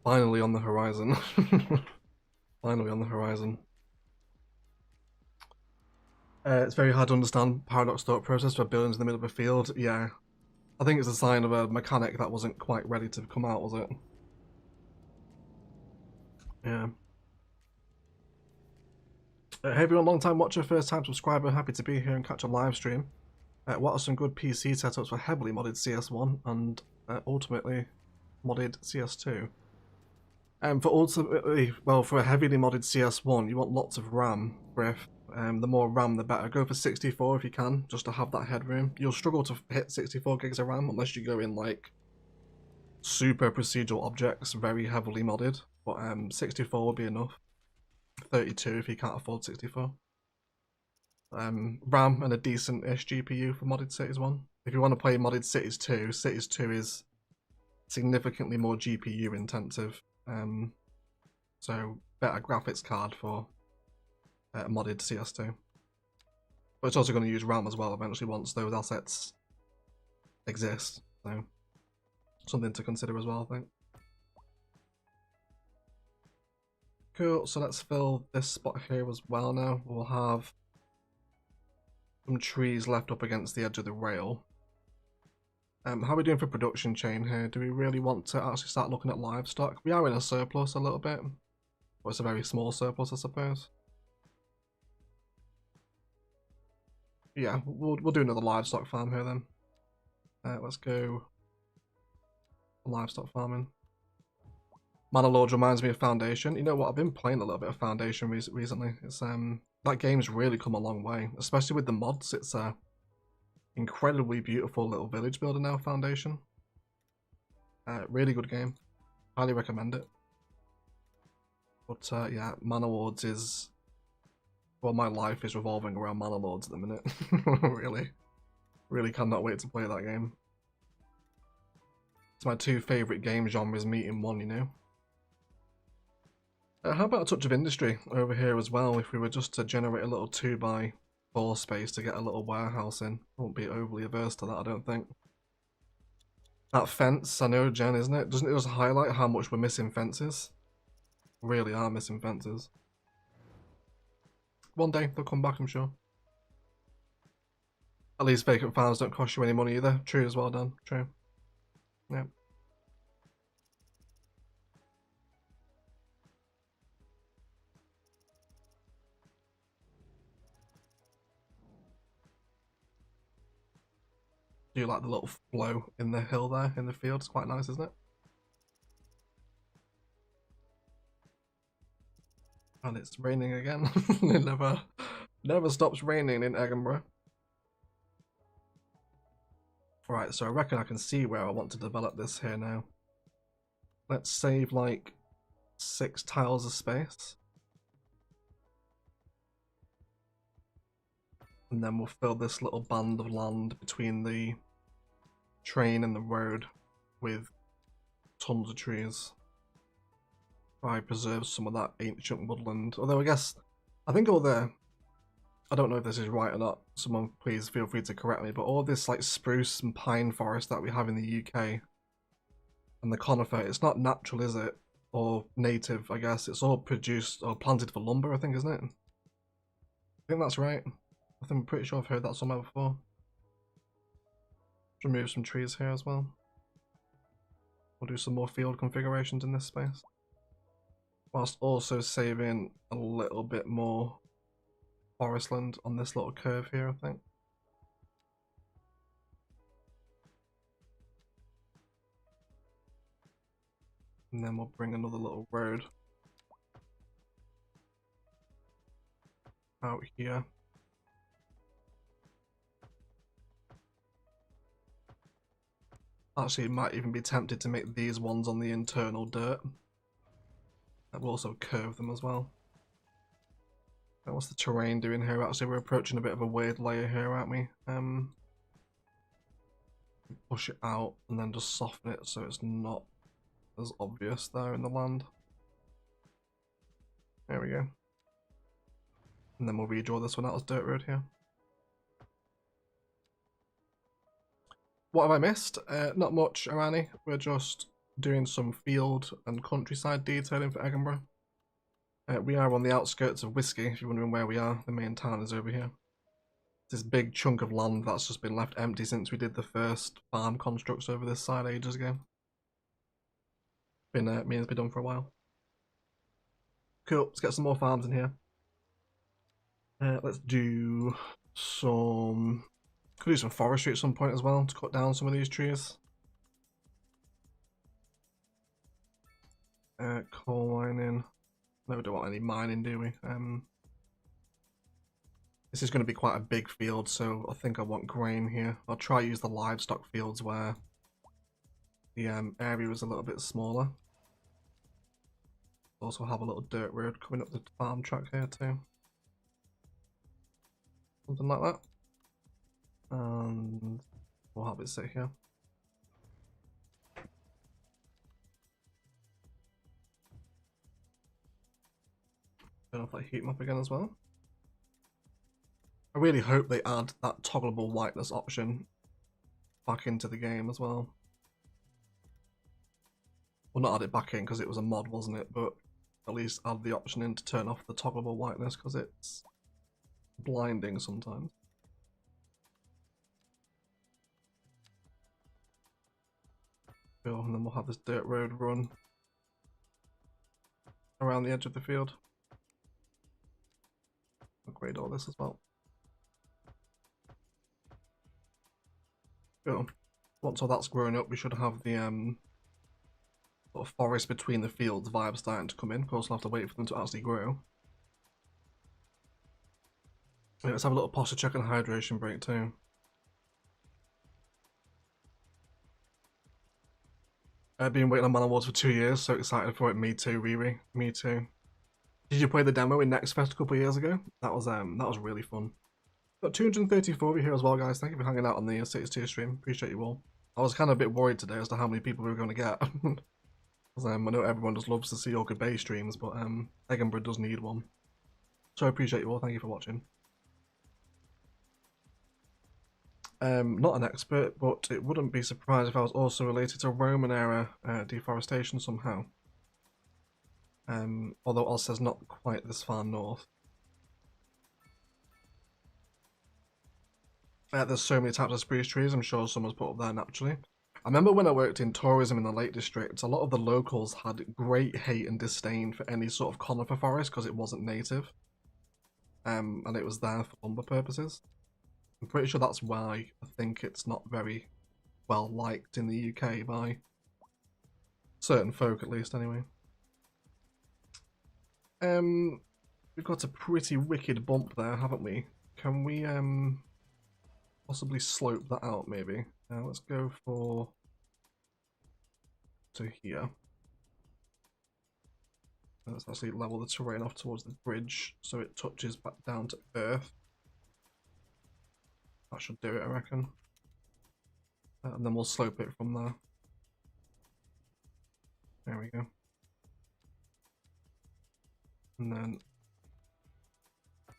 finally on the horizon. Finally on the horizon. It's very hard to understand paradox thought process for buildings in the middle of a field. Yeah. I think it's a sign of a mechanic that wasn't quite ready to come out, was it? Yeah. Hey everyone, long time watcher, first time subscriber, happy to be here and catch a live stream. What are some good PC setups for heavily modded CS1 and ultimately modded CS2? For a heavily modded CS1, you want lots of RAM, Griff. The more RAM, the better. Go for 64 if you can, just to have that headroom. You'll struggle to hit 64 gigs of RAM unless you go in like super procedural objects, very heavily modded. But 64 will be enough. 32 if you can't afford 64. RAM and a decent-ish GPU for modded Cities 1. If you want to play modded Cities 2, Cities 2 is significantly more GPU intensive. So better graphics card for modded CS2. But it's also going to use RAM as well eventually once those assets exist. So something to consider as well, I think. Cool, so let's fill this spot here as well now. We'll have some trees left up against the edge of the rail. How are we doing for production chain here? Do we really want to actually start looking at livestock? We are in a surplus a little bit. But it's a very small surplus, I suppose. Yeah, we'll do another livestock farm here then. Let's go livestock farming. Mana Lords reminds me of Foundation. You know what? I've been playing a little bit of Foundation recently. It's that game's really come a long way, especially with the mods. It's a incredibly beautiful little village builder now, Foundation. Really good game. Highly recommend it. But yeah, Mana Lords is... Well, my life is revolving around Mana Lords at the minute. Really cannot wait to play that game. It's my two favourite game genres meet in one, you know. How about a touch of industry over here as well? If we were just to generate a little 2x4 space to get a little warehouse in. Won't be overly averse to that, I don't think. That fence, I know, Jen, isn't it? Doesn't it just highlight how much we're missing fences? Really are missing fences. One day they'll come back, I'm sure. At least vacant farms don't cost you any money either. True as well, Dan. True. Yeah. Do you like the little flow in the hill there in the field? It's quite nice, isn't it? And it's raining again. It never stops raining in Egginburgh. Right, so I reckon I can see where I want to develop this here now. Let's save like 6 tiles of space. And then we'll fill this little band of land between the train and the road with tons of trees. I preserve some of that ancient woodland. Although I think all the... I don't know if this is right or not. Someone please feel free to correct me. But all this like spruce and pine forest that we have in the UK and the conifer, it's not natural, is it? Or native, I guess. It's all produced or planted for lumber, I think, isn't it? I think that's right. I'm pretty sure I've heard that somewhere before. Remove some trees here as well. We'll do some more field configurations in this space. Whilst also saving a little bit more forest land on this little curve here, I think. And then we'll bring another little road out here. Actually, it might even be tempted to make these ones on the internal dirt. That will also curve them as well. And what's the terrain doing here? Actually, we're approaching a bit of a weird layer here, aren't we? Push it out and then just soften it so it's not as obvious there in the land. There we go. And then we'll redraw this one out as dirt road here. What have I missed? Not much, Arani. We're just doing some field and countryside detailing for Egginburgh. We are on the outskirts of Whiskey, if you're wondering where we are. The main town is over here. This big chunk of land that's just been left empty since we did the first farm constructs over this side ages ago. Means been done for a while. Cool, let's get some more farms in here. Let's do some Could do some forestry at some point as well to cut down some of these trees. Coal mining. No, we don't want any mining, do we? This is going to be quite a big field, so I think I want grain here. I'll try to use the livestock fields where the area is a little bit smaller. Also have a little dirt road coming up the farm track here too. Something like that. And we'll have it sit here. Turn off that heat map again as well. I really hope they add that toggleable whiteness option back into the game as well. Well, not add it back in because it was a mod, wasn't it? But at least add the option in to turn off the toggleable whiteness because it's blinding sometimes. Cool, and then we'll have this dirt road run around the edge of the field. Upgrade all this as well. Cool. Once all that's grown up, we should have the sort of forest between the fields vibe starting to come in. Of course, we'll have to wait for them to actually grow. Yeah, let's have a little posture check and hydration break too. I've been waiting on Man Awards for 2 years, so excited for it. Me too, Riri. Me too. Did you play the demo in Next Fest a couple of years ago? That was really fun. Got 234 of you here as well, guys. Thank you for hanging out on the 6 tier stream. Appreciate you all. I was kind of a bit worried today as to how many people we were going to get. Because I know everyone just loves to see Orchid Bay streams, but Egginburgh does need one. So I appreciate you all. Thank you for watching. Not an expert, but it wouldn't be surprised if I was also related to Roman era deforestation somehow. Although Ulster's not quite this far north. There's so many types of spruce trees, I'm sure someone's put up there naturally. I remember when I worked in tourism in the Lake District, a lot of the locals had great hate and disdain for any sort of conifer forest because it wasn't native. And it was there for lumber purposes. I'm pretty sure that's why I think it's not very well liked in the UK by certain folk, at least, anyway. We've got a pretty wicked bump there, haven't we? Can we possibly slope that out, maybe? Let's go for to here. Let's actually level the terrain off towards the bridge so it touches back down to earth. That should do it, I reckon. And then we'll slope it from there. There we go. And then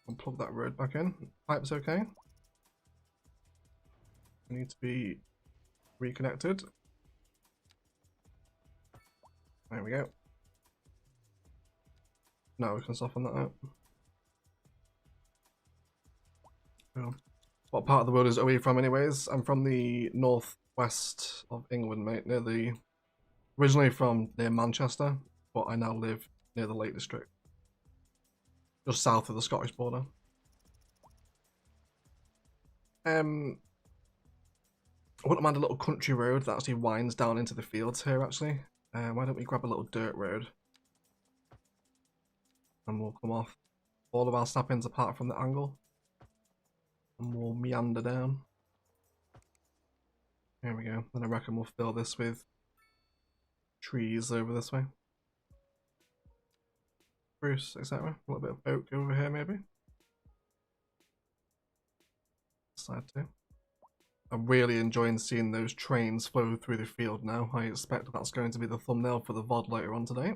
I'll plug that road back in. Pipe's okay. We need to be reconnected. There we go. Now we can soften that out. Cool. What part of the world is OE from anyways? I'm from the northwest of England, mate, originally from near Manchester, but I now live near the Lake District. Just south of the Scottish border. I wouldn't mind a little country road that actually winds down into the fields here, actually. Why don't we grab a little dirt road? And we'll come off all of our saplings apart from the angle. And we'll meander down. There we go. Then I reckon we'll fill this with trees over this way. Spruce, etc. A little bit of oak over here, maybe. Side too. I'm really enjoying seeing those trains flow through the field now. I expect that's going to be the thumbnail for the VOD later on today.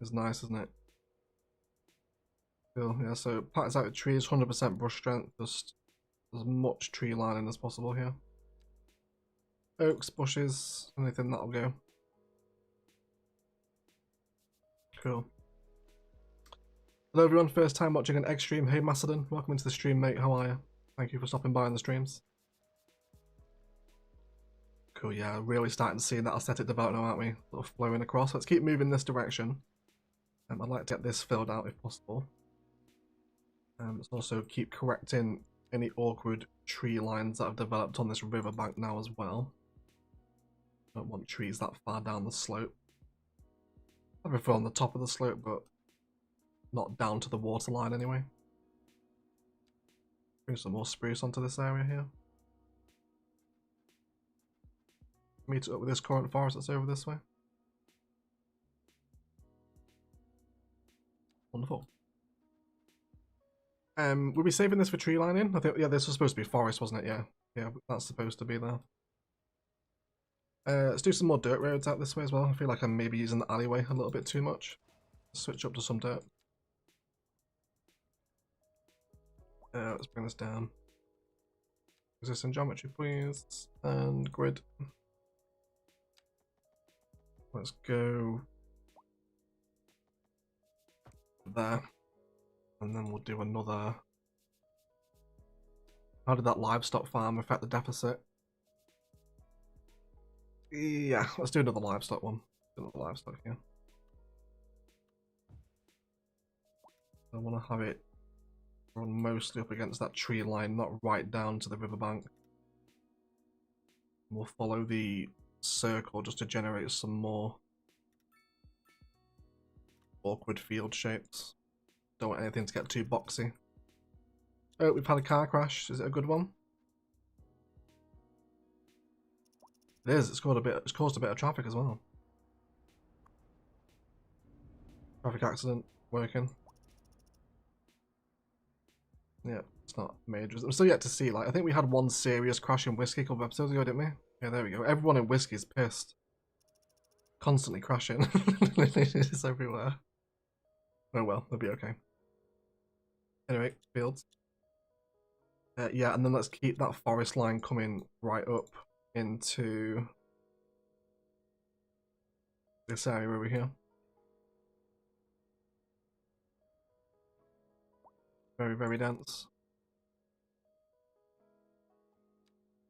It's nice, isn't it? Cool, yeah, so patterns out with trees, 100% brush strength, just as much tree lining as possible here. Oaks, bushes, anything that'll go. Cool. Hello everyone, first time watching an egg stream. Hey Macedon, welcome into the stream, mate. How are you? Thank you for stopping by on the streams. Cool, yeah, really starting to see that aesthetic develop now, aren't we? Sort of flowing across. Let's keep moving this direction. I'd like to get this filled out if possible. Let's also keep correcting any awkward tree lines that have developed on this riverbank now as well. Don't want trees that far down the slope. I prefer on the top of the slope, but not down to the waterline anyway. Bring some more spruce onto this area here. Meet it up with this current forest that's over this way. Wonderful. We'll be saving this for tree lining. I think, yeah, this was supposed to be forest, wasn't it? Yeah, yeah, that's supposed to be there. Let's do some more dirt roads out this way as well. I feel like I'm maybe using the alleyway a little bit too much. Switch up to some dirt. Let's bring this down. Existing geometry, please, and grid. Let's go there, and then we'll do another. How did that livestock farm affect the deficit? Yeah, let's do another livestock one. Do another livestock here. I want to have it run mostly up against that tree line, not right down to the riverbank. We'll follow the circle just to generate some more awkward field shapes. Don't want anything to get too boxy. Oh, we've had a car crash. Is it a good one? It is. It's caused a bit of traffic as well. Traffic accident working. Yeah, it's not major. I'm still yet to see. Like, I think we had one serious crash in Whiskey a couple of episodes ago, didn't we? Yeah, there we go. Everyone in Whiskey is pissed. Constantly crashing. It's everywhere. Oh well, they'll be okay. Anyway, fields. Yeah, and then let's keep that forest line coming right up into this area over here. Very, very dense.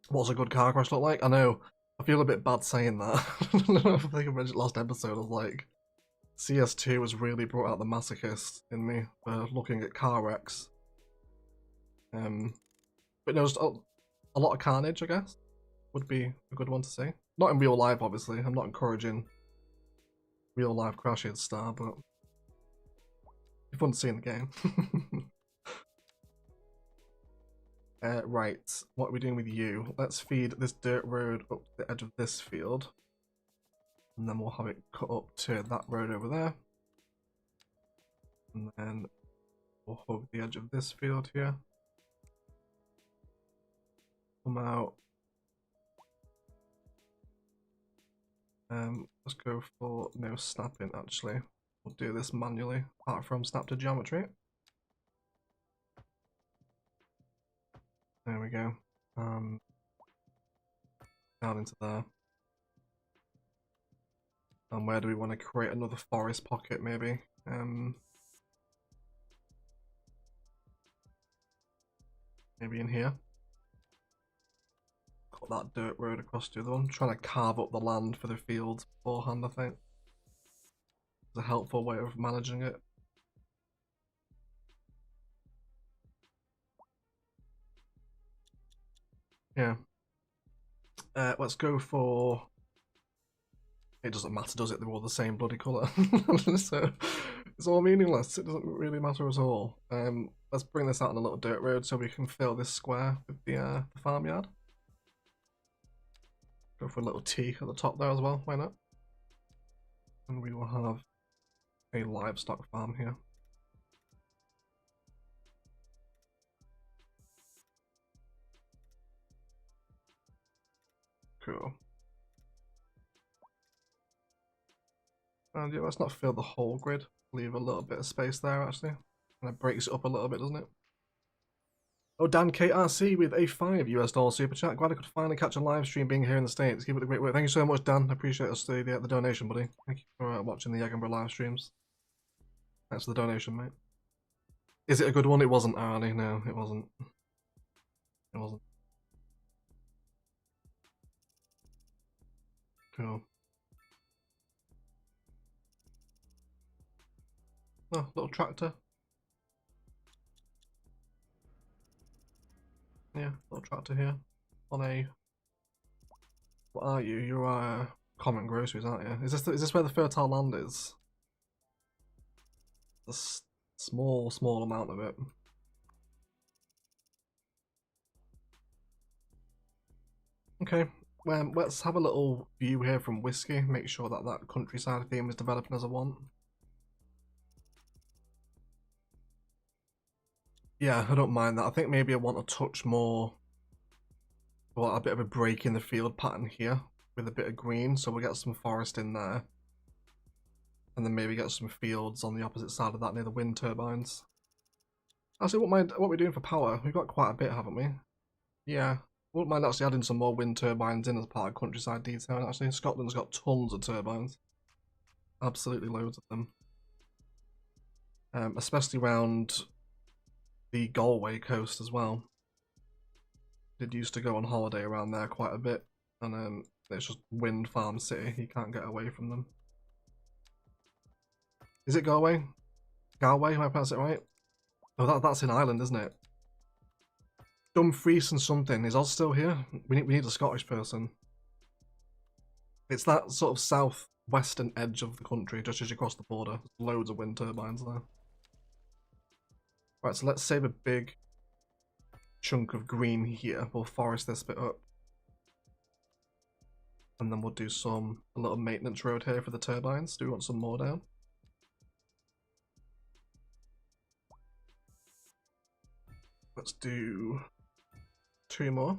What's a good car crash look like? I know, I feel a bit bad saying that. I think I mentioned last episode, I was like, CS2 has really brought out the masochist in me for looking at car wrecks. But no, just a lot of carnage, I guess, would be a good one to see. Not in real life, obviously. I'm not encouraging real life crashes, Star, but it's fun to see in the game. Right, what are we doing with you? Let's feed this dirt road up to the edge of this field. And then we'll have it cut up to that road over there. And then we'll hug the edge of this field here. Come out. Let's go for no snapping actually. We'll do this manually, apart from snap to geometry. There we go. Down into there. And where do we want to create another forest pocket maybe? Maybe in here. Cut that dirt road across to the one. I'm trying to carve up the land for the fields beforehand, I think. It's a helpful way of managing it. Yeah. Let's go for... It doesn't matter, does it? They're all the same bloody colour. So it's all meaningless. It doesn't really matter at all. Let's bring this out on a little dirt road so we can fill this square with the farmyard. Go for a little T at the top there as well. Why not? And we will have a livestock farm here. Cool. And yeah, let's not fill the whole grid. Leave a little bit of space there actually. And it breaks it up a little bit, doesn't it? Oh, Dan KRC with a $5 super chat. Glad I could finally catch a live stream being here in the States. Keep it the great work. Thank you so much, Dan. I appreciate the donation, buddy. Thank you for watching the Egginburgh live streams. Thanks for the donation, mate. Is it a good one? It wasn't, Arnie. No, it wasn't. It wasn't. Cool. Oh, little tractor. Yeah, little tractor here. On a... What are you? You're common groceries, aren't you? Is this where the fertile land is? The small amount of it. Okay, well, let's have a little view here from Whiskey. Make sure that that countryside theme is developing as I want. Yeah, I don't mind that. I think maybe I want a touch more, well, a bit of a break in the field pattern here with a bit of green, so we'll get some forest in there. And then maybe get some fields on the opposite side of that near the wind turbines. Actually, what are we doing for power? We've got quite a bit, haven't we? Yeah. Wouldn't mind actually adding some more wind turbines in as part of countryside detailing. Actually, Scotland's got tons of turbines. Absolutely loads of them. Especially around the Galway coast as well. Did used to go on holiday around there quite a bit. And it's just wind farm city. You can't get away from them. Is it Galway? Galway, am I pronouncing it right? Oh, that's in Ireland, isn't it? Dumfries and something. Is Oz still here? We need a Scottish person. It's that sort of southwestern edge of the country, just as you cross the border. There's loads of wind turbines there. Right, so let's save a big chunk of green here. We'll forest this bit up. And then we'll do a little maintenance road here for the turbines. Do we want some more down? Let's do 2 more.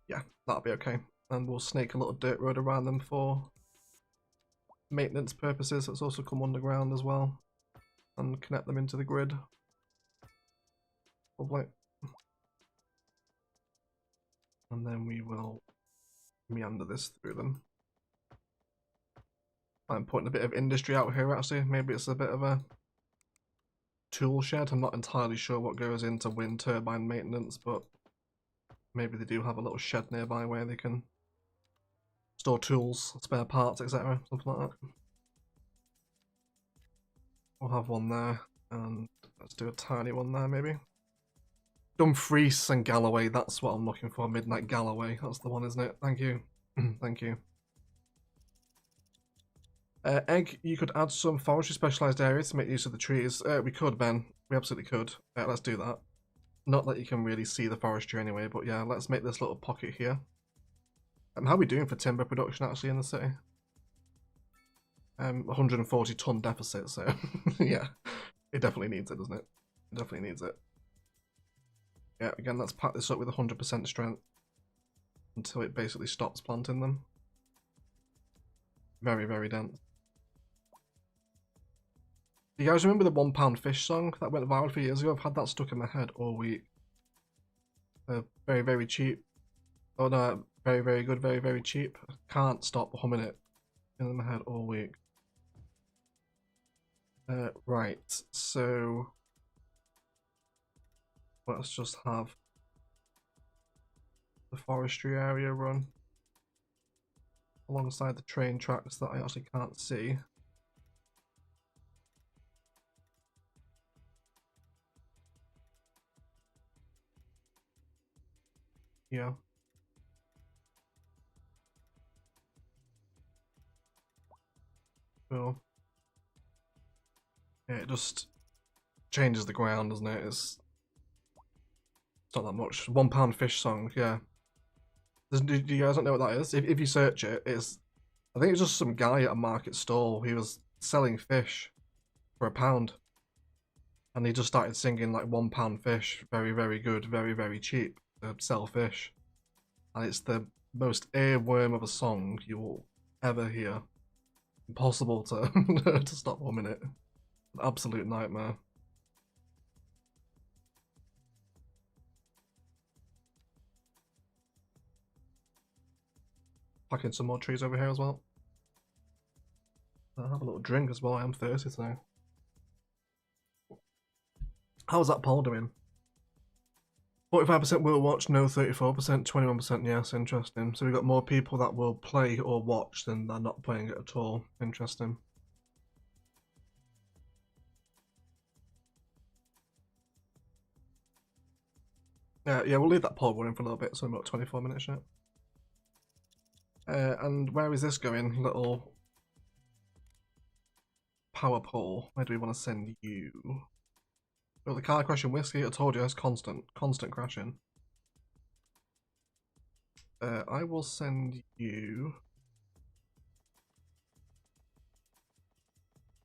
Yeah, that'll be okay. And we'll snake a little dirt road around them for maintenance purposes. Let's also come underground as well and connect them into the grid. Lovely. And then we will meander this through them. I'm putting a bit of industry out here actually. Maybe it's a bit of a tool shed. I'm not entirely sure what goes into wind turbine maintenance, but maybe they do have a little shed nearby where they can store tools, spare parts, etc. Something like that. We'll have one there, and let's do a tiny one there maybe. Dumfries and Galloway, that's what I'm looking for. Midnight Galloway, that's the one, isn't it? Thank you. Thank you. Egg, you could add some forestry specialised areas to make use of the trees. We could, Ben. We absolutely could. Let's do that. Not that you can really see the forestry anyway, but yeah, let's make this little pocket here. How are we doing for timber production actually in the city? 140 ton deficit, so yeah, it definitely needs it, doesn't it? It definitely needs it. Yeah, again, let's pack this up with 100% strength until it basically stops planting them. Very, very dense. Do you guys remember the £1 fish song that went viral a few years ago? I've had that stuck in my head all week. Very, very cheap. Oh no, very, very good, very, very cheap. I can't stop humming it in my head all week. Right, so let's just have the forestry area run alongside the train tracks that I actually can't see. Yeah. Cool. Yeah, it just changes the ground, doesn't it? It's not that much. £1 fish song, yeah. Do you guys not know what that is? If you search it, I think it's just some guy at a market stall. He was selling fish for £1. And he just started singing like £1 fish. Very, very good, very, very cheap to sell fish. And it's the most earworm of a song you will ever hear. Impossible to, to stop humming it. An absolute nightmare. Packing some more trees over here as well. I'll have a little drink as well. I am thirsty today. How's that poll doing? 45% will watch, no 34%, 21% yes, interesting. So we've got more people that will play or watch than they're not playing it at all. Interesting. Yeah, we'll leave that poll running for a little bit, so about 24 minutes yet. And where is this going, little power pole? Where do we want to send you? Oh, the car crashing whiskey, I told you, it's constant crashing. I will send you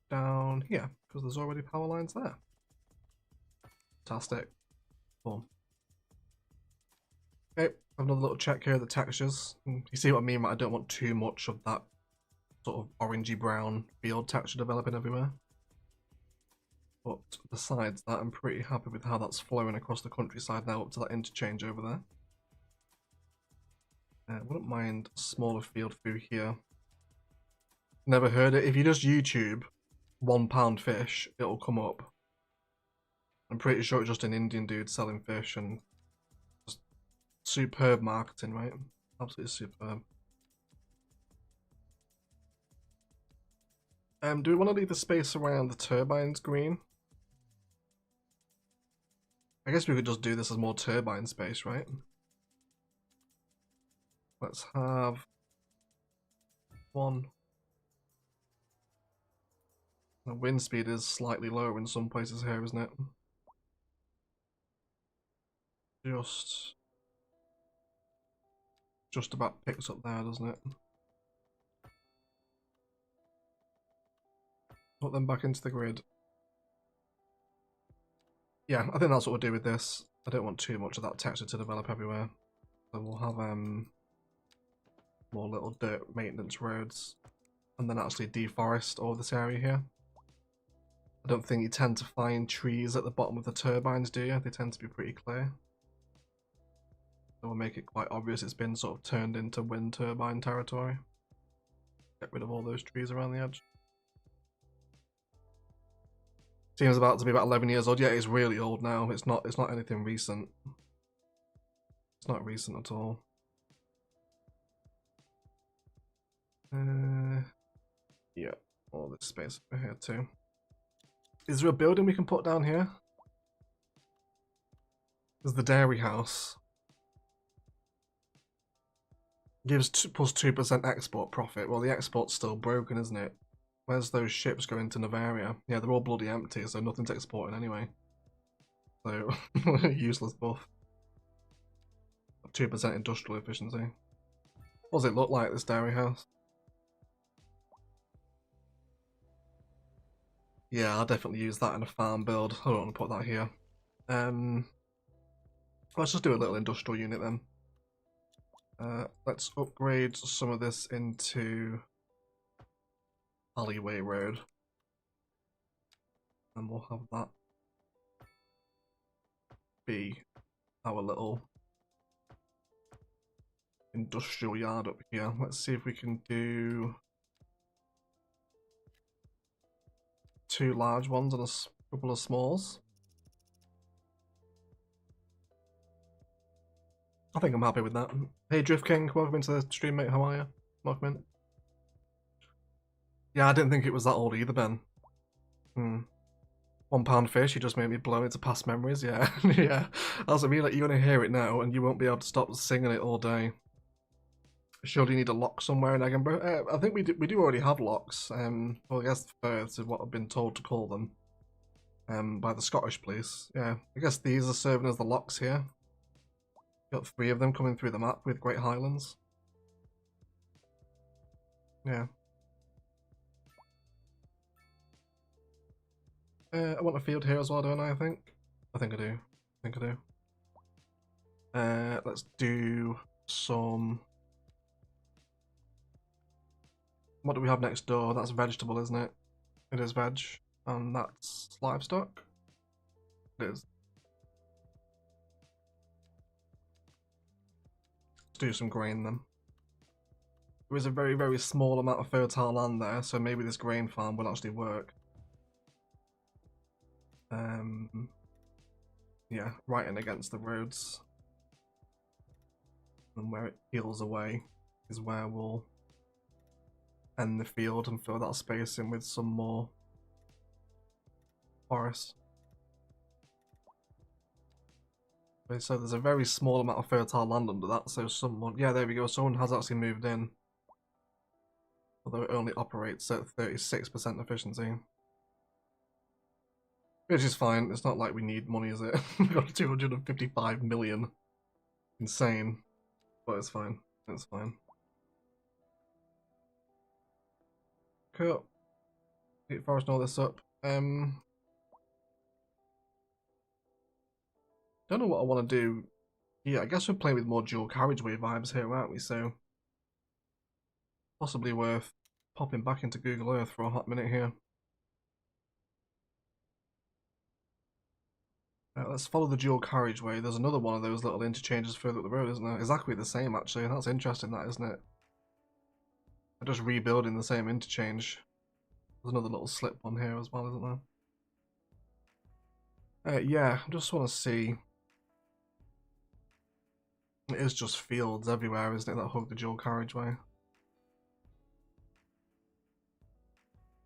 down here, because there's already power lines there. Fantastic. Cool. Okay, another little check here, the textures. You see what I mean? I don't want too much of that sort of orangey brown field texture developing everywhere. But besides that, I'm pretty happy with how that's flowing across the countryside now up to that interchange over there. Wouldn't mind a smaller field through here. Never heard it. If you just YouTube £1 fish, it'll come up. I'm pretty sure it's just an Indian dude selling fish and just superb marketing, right? Absolutely superb. Do we want to leave the space around the turbines green? I guess we could just do this as more turbine space, right? Let's have one. The wind speed is slightly lower in some places here, isn't it? Just about picks up there, doesn't it? Put them back into the grid. Yeah, I think that's what we'll do with this. I don't want too much of that texture to develop everywhere. So we'll have more little dirt maintenance roads and then actually deforest all this area here. I don't think you tend to find trees at the bottom of the turbines, do you? They tend to be pretty clear. So we'll make it quite obvious it's been sort of turned into wind turbine territory. Get rid of all those trees around the edge. Seems about to be about 11 years old. Yeah, it's really old now. It's not anything recent. It's not recent at all. Yeah, all this space over here too. Is there a building we can put down here? There's the dairy house. Gives plus 2% export profit. Well, the export's still broken, isn't it? Where's those ships going to Navaria? Yeah, they're all bloody empty, so nothing's exporting anyway. So, useless buff. 2% industrial efficiency. What does it look like, this dairy house? Yeah, I'll definitely use that in a farm build. I don't want to put that here. Let's just do a little industrial unit then. Let's upgrade some of this into alleyway road. And we'll have that be our little industrial yard up here. Let's see if we can do 2 large ones and a couple of smalls. I think I'm happy with that. Hey Drift King, welcome into the stream, mate. How are you? Welcome in. Yeah, I didn't think it was that old either, Ben. £1 fish, you just made me blow into past memories. Yeah, yeah. That's what I mean. Like, you're gonna hear it now, and you won't be able to stop singing it all day. Surely you need a lock somewhere in Egginburgh. I think we do already have locks. Well, I guess berths is what I've been told to call them. By the Scottish police. Yeah, I guess these are serving as the locks here. Got 3 of them coming through the map with Great Highlands. Yeah. I want a field here as well, don't I? I think I do. Let's do some. What do we have next door? That's vegetable, isn't it? It is veg, and that's livestock. It is. Let's do some grain then. There is a very, very small amount of fertile land there, so maybe this grain farm will actually work. Yeah, right in against the roads. And where it peels away is where we'll end the field and fill that space in with some more forest. So there's a very small amount of fertile land under that, so someone... Yeah, there we go, someone has actually moved in. Although it only operates at 36% efficiency. Which is fine, it's not like we need money, is it? We've got 255 million. Insane. But it's fine, it's fine. Cool. Keep forest all this up. Don't know what I want to do. Yeah, I guess we're playing with more dual carriageway vibes here, aren't we? So possibly worth popping back into Google Earth for a hot minute here. Let's follow the dual carriageway. There's another one of those little interchanges further up the road, isn't there? Exactly the same, actually. That's interesting, that, isn't it? They're just rebuilding the same interchange. There's another little slip one here as well, isn't there? Yeah, I just want to see. It is just fields everywhere, isn't it, that hug the dual carriageway?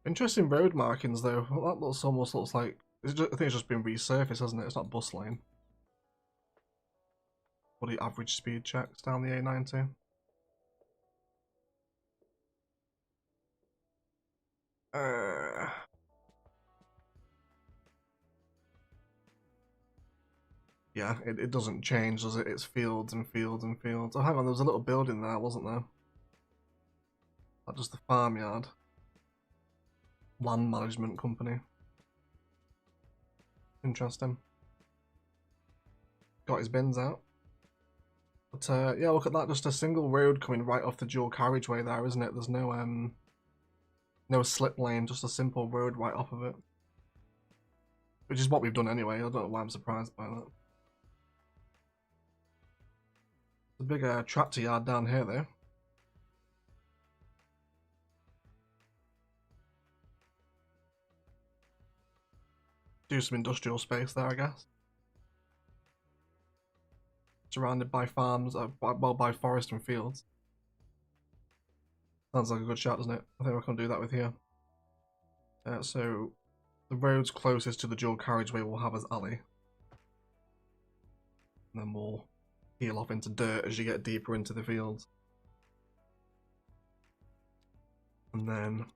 Interesting road markings, though. Well, that almost looks like... I think it's just been resurfaced, hasn't it? It's not bus lane. What are the average speed checks down the A90? Yeah, it doesn't change, does it? It's fields and fields and fields. Oh, hang on, there was a little building there, wasn't there? That just the farmyard. Land management company. Interesting. Got his bins out. But yeah, look at that, just a single road coming right off the dual carriageway there, isn't it? There's no no slip lane, just a simple road right off of it. Which is what we've done anyway, I don't know why I'm surprised by that. There's a big tractor yard down here though. Do some industrial space there, I guess. Surrounded by farms, well, by forest and fields. Sounds like a good shot, doesn't it? I think I can do that with here. So, the roads closest to the dual carriageway we'll have as alley. And then we'll peel off into dirt as you get deeper into the fields. And then...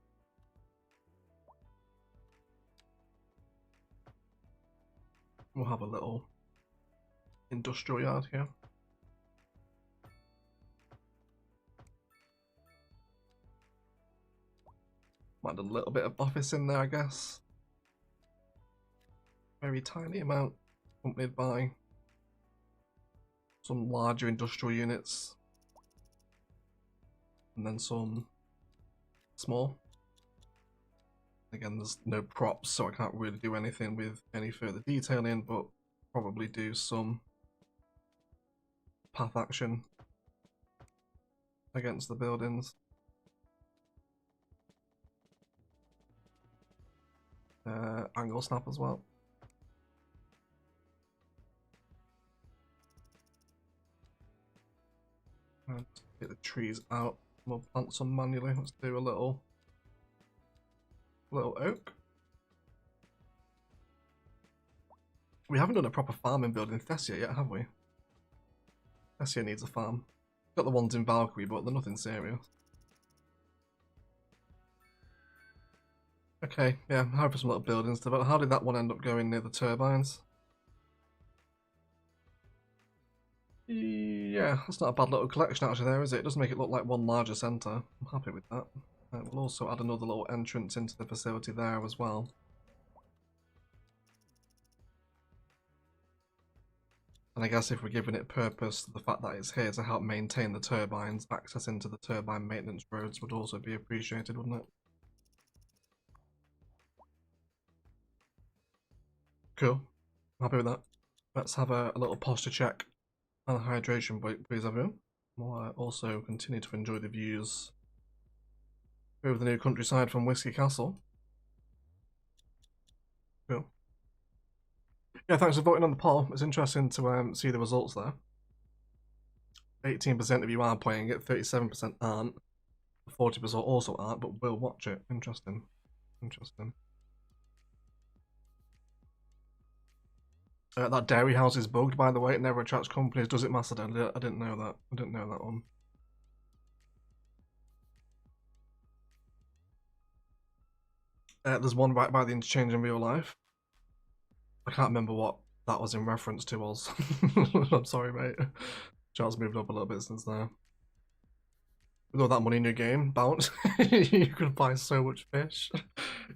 we'll have a little industrial yard here. Might add a little bit of office in there, I guess. Very tiny amount, accompanied by some larger industrial units. And then some small. Again, there's no props, so I can't really do anything with any further detailing, but probably do some path action against the buildings. Angle snap as well. And get the trees out. We'll plant some manually. Let's do a little oak. We haven't done a proper farming build in Thessia yet, have we? Thessia needs a farm. Got the ones in Valkyrie, but they're nothing serious. Okay, yeah, I'm hoping for some little buildings. But how did that one end up going near the turbines? Yeah, that's not a bad little collection actually there, is it? It does make it look like one larger centre. I'm happy with that. We'll also add another little entrance into the facility there as well. And I guess if we're giving it purpose, the fact that it's here to help maintain the turbines, access into the turbine maintenance roads would also be appreciated, wouldn't it? Cool. I'm happy with that. Let's have a little posture check and a hydration break, please, everyone. We'll also continue to enjoy the views over the new countryside from Whiskey Castle. Cool. Yeah, thanks for voting on the poll. It's interesting to see the results there. 18% of you are playing it, 37% aren't. 40% also aren't, but will watch it. Interesting. Interesting. That dairy house is bugged, by the way. It never attracts companies. Does it, Macedon? I didn't know that. I didn't know that one. There's one right by the interchange in real life. I can't remember what that was in reference to. Was I'm sorry, mate. Charles moved up a little bit since there. With all that money in your game, bounce, you could buy so much fish.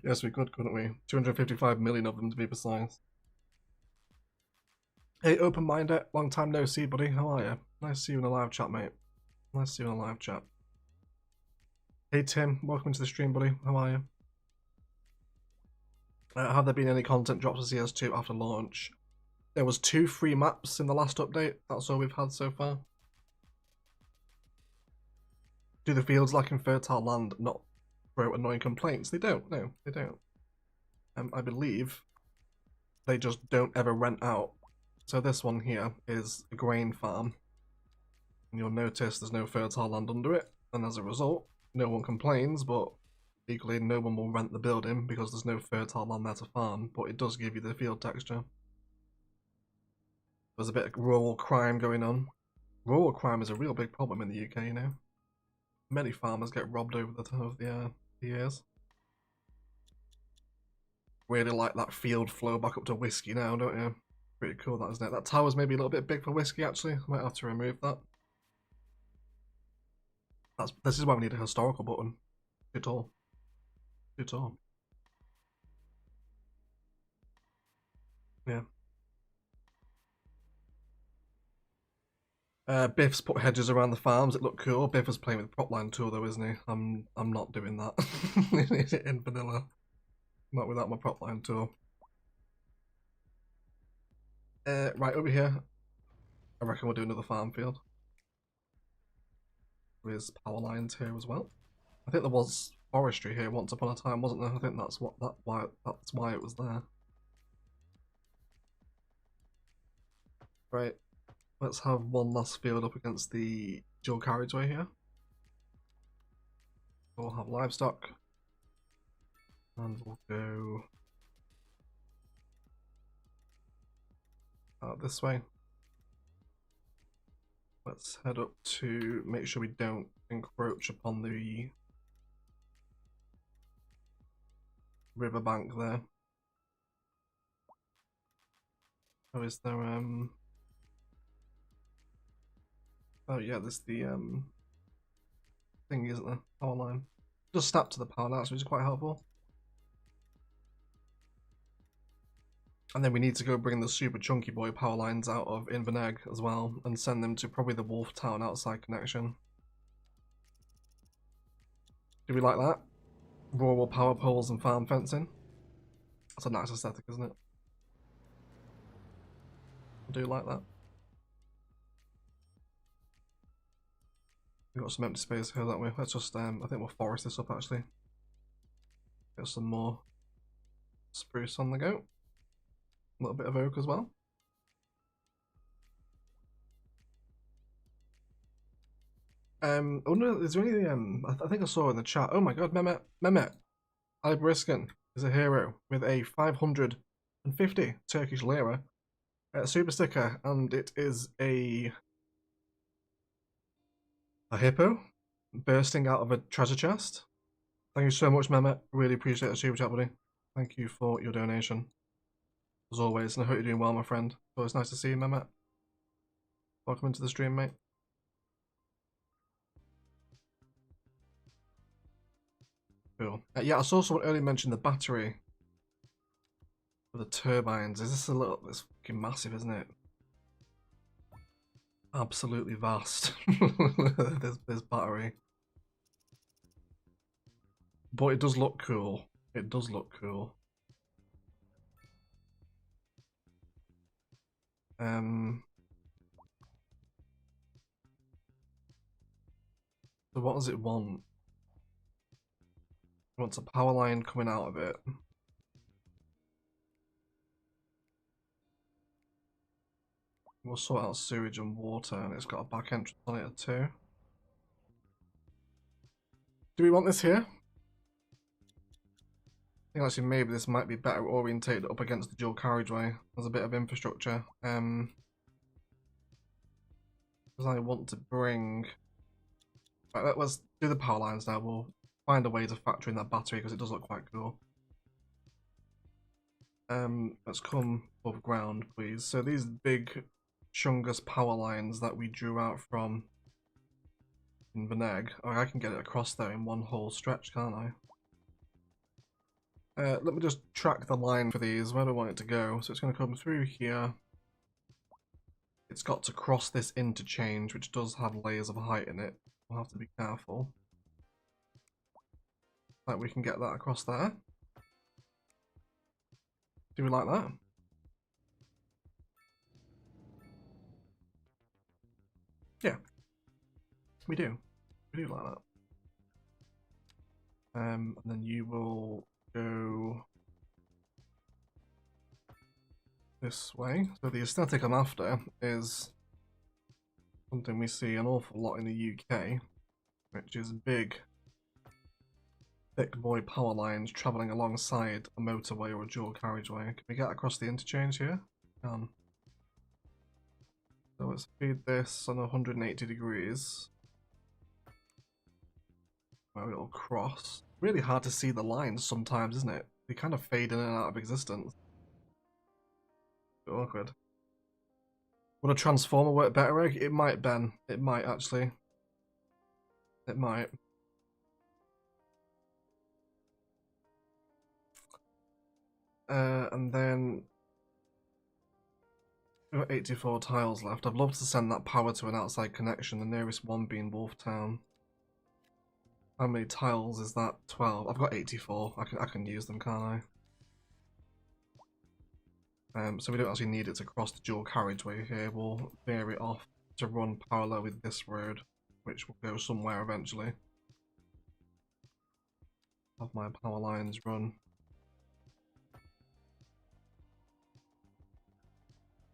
Yes, we could, couldn't we? 255 million of them to be precise. Hey, Open Minder, long time no see, buddy. How are you? Nice to see you in a live chat, mate. Nice to see you in a live chat. Hey, Tim, welcome to the stream, buddy. How are you? Have there been any content drops for CS2 after launch? There was 2 free maps in the last update. That's all we've had so far. Do the fields lacking fertile land not throw annoying complaints? They don't. No, they don't. I believe they just don't ever rent out. So this one here is a grain farm. And you'll notice there's no fertile land under it. And as a result, no one complains, but equally no one will rent the building because there's no fertile land there to farm. But it does give you the field texture. There's a bit of rural crime going on. Rural crime is a real big problem in the UK, you know. Many farmers get robbed over the years. Really like that field flow back up to whiskey now, don't you? Pretty cool, that, isn't it? That tower's maybe a little bit big for whiskey, actually. I might have to remove that. This is why we need a historical button. Too tall. Too tall. Yeah. Biff's put hedges around the farms. It looked cool. Biff was playing with Propline tool though, isn't he? I'm not doing that in vanilla. Not without my Propline tool. Right over here. I reckon we'll do another farm field. There's power lines here as well. I think there was forestry here once upon a time, wasn't there? I think that's why it was there. Right. Let's have one last field up against the dual carriageway here. We'll have livestock. And we'll go out this way. Let's head up to make sure we don't encroach upon the riverbank there. Oh, is there oh yeah, there's the thing, isn't there? Power line. Just snap to the power line, which is quite helpful. And then we need to go bring the super chunky boy power lines out of Inverness as well and send them to probably the Wolf Town outside connection. Do we like that? Rural power poles and farm fencing. That's a nice aesthetic, isn't it? I do like that. We've got some empty space here, don't we? Let's just, I think we'll forest this up actually. Get some more spruce on the go. A little bit of oak as well. Oh no, is there any, I think I saw in the chat, oh my god, Mehmet Ali Briskin is a hero with a 550 Turkish lira super sticker, and it is a hippo bursting out of a treasure chest. Thank you so much, Mehmet. Really appreciate the super chat, buddy. Thank you for your donation. As always, and I hope you're doing well, my friend. It's always nice to see you, Mehmet. Welcome into the stream, mate. Cool. Yeah, I saw someone earlier mention the battery for the turbines. Is this it's fucking massive, isn't it? Absolutely vast. this battery. But it does look cool. It does look cool. So what does it want? It wants a power line coming out of it. We'll sort out sewage and water, and it's got a back entrance on it too. Do we want this here? think actually maybe this might be better orientated up against the dual carriageway. There's a bit of infrastructure. Because I want to bring... Right, let's do the power lines now. We'll find a way to factor in that battery because it does look quite cool. Let's come above ground, please. So these big Chungus power lines that we drew out from Inverness, I can get it across there in one whole stretch, can't I? Let me just track the line for these, where do I want it to go? So it's going to come through here. It's got to cross this interchange, which does have layers of height in it. We'll have to be careful. Like we can get that across there. Do we like that? Yeah, we do. We do like that. And then you will go this way. So the aesthetic I'm after is something we see an awful lot in the UK, which is big, thick boy power lines travelling alongside a motorway or a dual carriageway. Can we get across the interchange here? So let's feed this on 180 degrees. Where it'll cross. Really hard to see the lines sometimes, isn't it? They kind of fade in and out of existence. Awkward. Would a transformer work better, Egg? It might, Ben. It might, actually. It might. And then... we've got 84 tiles left. I'd love to send that power to an outside connection, the nearest one being Wolftown. How many tiles is that? 12. I've got 84. I can use them, can't I? So we don't actually need it to cross the dual carriageway here. We'll veer it off to run parallel with this road, which will go somewhere eventually. Have my power lines run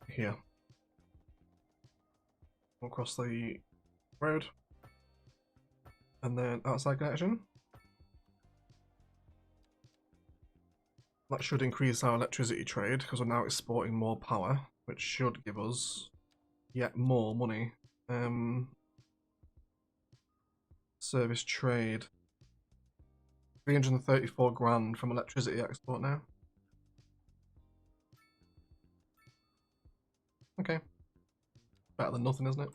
here. We'll cross the road. And then outside connection. That should increase our electricity trade because we're now exporting more power, which should give us yet more money. Service trade. 334 grand from electricity export now. Okay. Better than nothing, isn't it?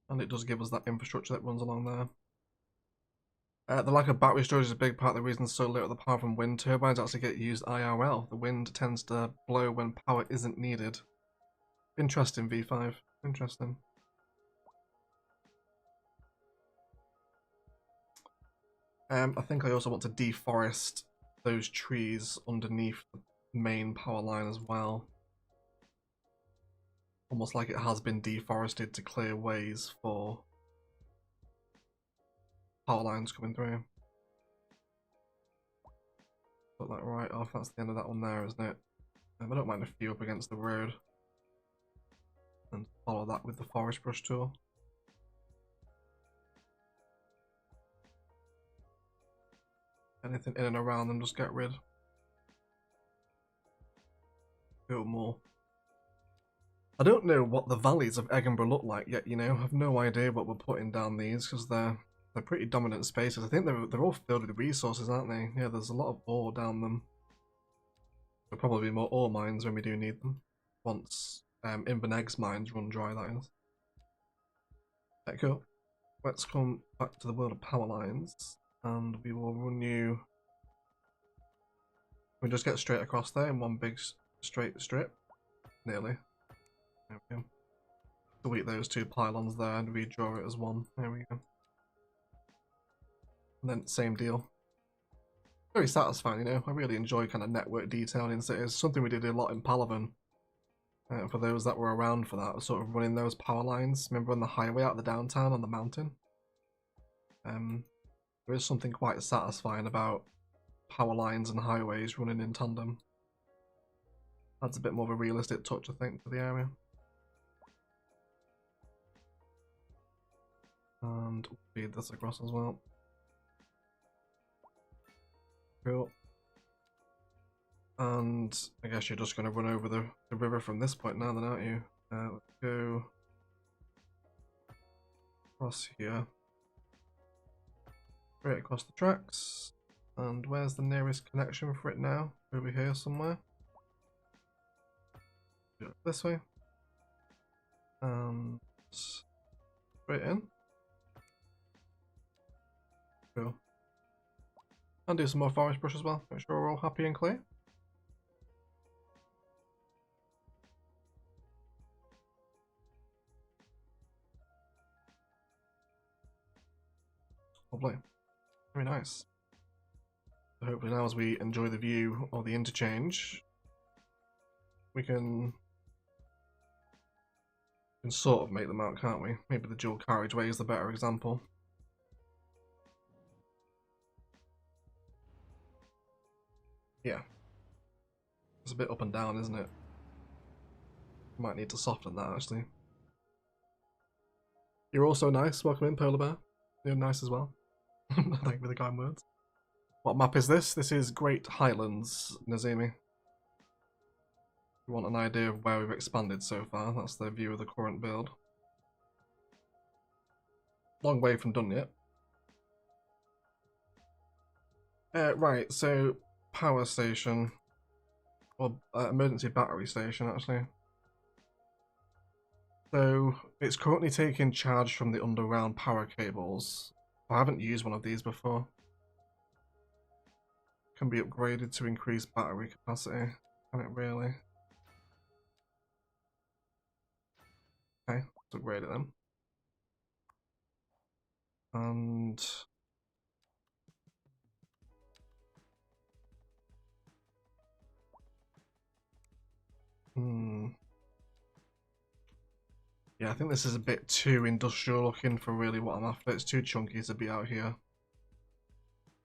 And it does give us that infrastructure that runs along there. The lack of battery storage is a big part of the reason so little of the power from wind turbines actually get used IRL. The wind tends to blow when power isn't needed. Interesting, V5. Interesting. I think I also want to deforest those trees underneath the main power line as well. Almost like it has been deforested to clear ways for power lines coming through. Put that right off, that's the end of that one there, isn't it? I don't mind a few up against the road. And follow that with the forest brush tool. Anything in and around them, just get rid. Go more. I don't know what the valleys of Egginburgh look like yet, you know. I have no idea what we're putting down these because they're pretty dominant spaces. I think they're all filled with resources, aren't they? Yeah, there's a lot of ore down them. There'll probably be more ore mines when we do need them. Once Inverness mines run dry, that is. Okay, cool. Let's come back to the world of power lines, and we will run you. We just get straight across there in one big straight strip, nearly. There we go. Delete those two pylons there and redraw it as one. There we go. And then same deal. Very satisfying, you know. I really enjoy kind of network detailing in cities. Something we did a lot in Palaven. For those that were around for that, sort of running those power lines. Remember on the highway out of the downtown on the mountain? There is something quite satisfying about power lines and highways running in tandem. Adds a bit more of a realistic touch, I think, to the area. And feed this across as well. Cool. And I guess you're just going to run over the river from this point now then, aren't you? Let's go across here. Right across the tracks. And where's the nearest connection for it now? Over here somewhere. Do it this way. And straight in. Cool. And do some more forest brush as well. Make sure we're all happy and clear. Lovely. Very nice. So hopefully now as we enjoy the view of the interchange, we can sort of make them out, can't we? Maybe the dual carriageway is the better example. Yeah. It's a bit up and down, isn't it? Might need to soften that, actually. You're also nice. Welcome in, Polar Bear. You're nice as well. Thank you for the kind words. What map is this? This is Great Highlands, Nazimi. If you want an idea of where we've expanded so far, that's the view of the current build. Long way from done yet. Right, so power station, or emergency battery station actually. So it's currently taking charge from the underground power cables. I haven't used one of these before. Can be upgraded to increase battery capacity. Can it really? Okay, let's upgrade it then. And yeah, I think this is a bit too industrial looking for really what I'm after. It's too chunky to be out here.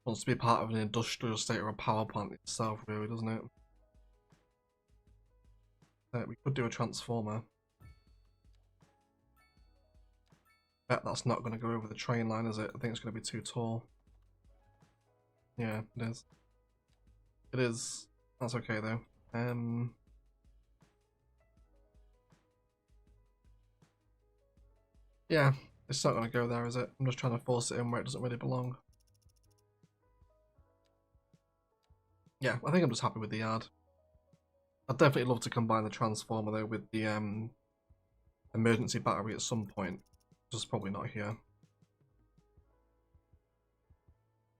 Wants to be part of an industrial estate or a power plant itself, really, doesn't it? We could do a transformer. Bet that's not going to go over the train line, is it? I think it's going to be too tall. Yeah, it is. It is. That's okay though. Yeah, it's not going to go there, is it? I'm just trying to force it in where it doesn't really belong. Yeah, I think I'm just happy with the yard. I'd definitely love to combine the transformer though with the emergency battery at some point. Just probably not here.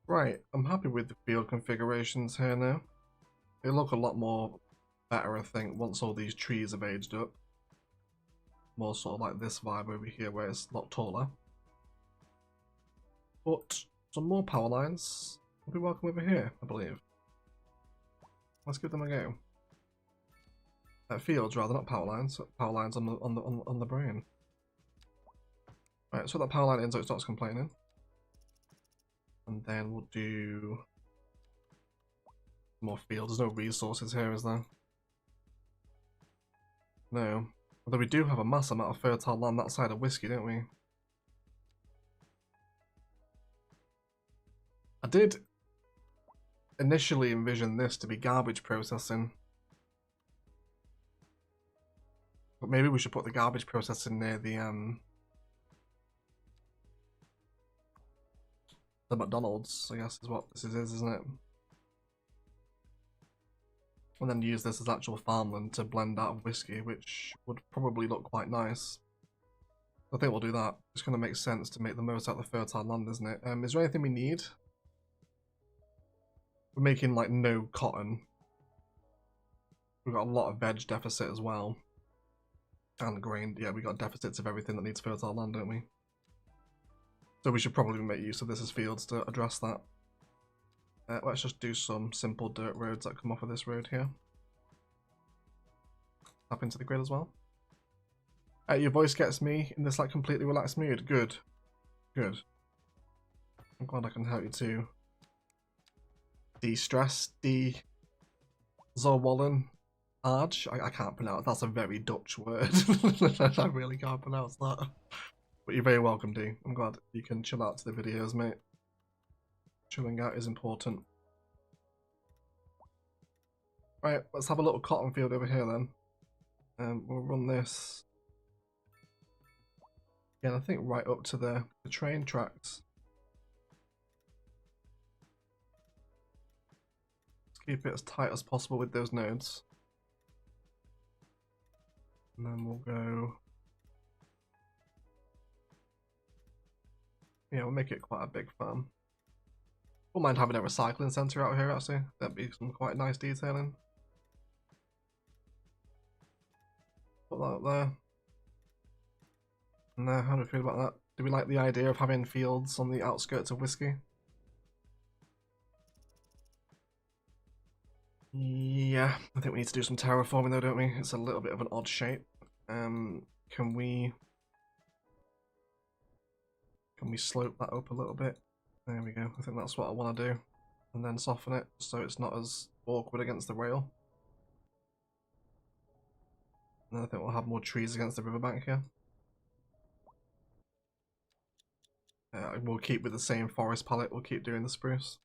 Right, I'm happy with the field configurations here now. They look a lot more better, I think, once all these trees have aged up. More sort of like this vibe over here where it's a lot taller. But some more power lines will be welcome over here, I believe. Let's give them a go. Fields rather, not power lines. Power lines on the brain. Right, so that power line in so it starts complaining. And then we'll do more fields. There's no resources here, is there? No. Although we do have a mass amount of fertile land that side of Whiskey, don't we? I did initially envision this to be garbage processing. But maybe we should put the garbage processing near the McDonald's, I guess is what this is, isn't it? And then use this as actual farmland to blend out of Whiskey, which would probably look quite nice. I think we'll do that. It's going to make sense to make the most out of the fertile land, isn't it? Is there anything we need? We're making like no cotton. We've got a lot of veg deficit as well. And grain. Yeah, we got deficits of everything that needs fertile land, don't we? So we should probably make use of this as fields to address that. Let's just do some simple dirt roads that come off of this road here. Tap into the grid as well. Your voice gets me in this like completely relaxed mood. Good. Good. I'm glad I can help you to de-stress, Zorwallen. Arge? I can't pronounce. That's a very Dutch word. I really can't pronounce that. But you're very welcome, D. I'm glad you can chill out to the videos, mate. Chilling out is important. Right, let's have a little cotton field over here then. We'll run this. Yeah, I think right up to the train tracks. Let's keep it as tight as possible with those nodes. And then we'll go... Yeah, we'll make it quite a big farm. Wouldn't mind having a recycling centre out here actually. That'd be some quite nice detailing. Put that up there. And how do we feel about that? Do we like the idea of having fields on the outskirts of Whiskey? Yeah, I think we need to do some terraforming though, don't we? It's a little bit of an odd shape. Can we slope that up a little bit? There we go. I think that's what I want to do. And then soften it so it's not as awkward against the rail. And I think we'll have more trees against the riverbank here. We'll keep with the same forest palette. We'll keep doing the spruce.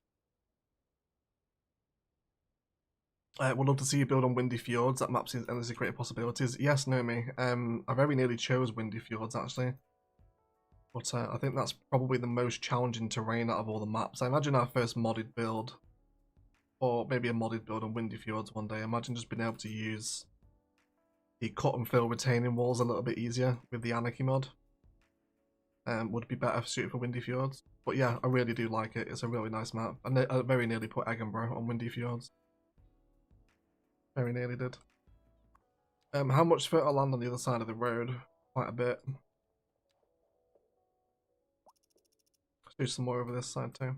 We'd love to see you build on Windy Fjords. That map seems endlessly creative possibilities. Yes, Nomi. I very nearly chose Windy Fjords actually. But I think that's probably the most challenging terrain out of all the maps. I imagine our first modded build, or maybe a modded build on Windy Fjords one day. Imagine just being able to use the cut and fill retaining walls a little bit easier with the Anarchy mod. Would be better suited for Windy Fjords. But yeah, I really do like it. It's a really nice map. I very nearly put Egginburgh on Windy Fjords. Very nearly did. How much fertile land on the other side of the road? Quite a bit. Let's do some more over this side too.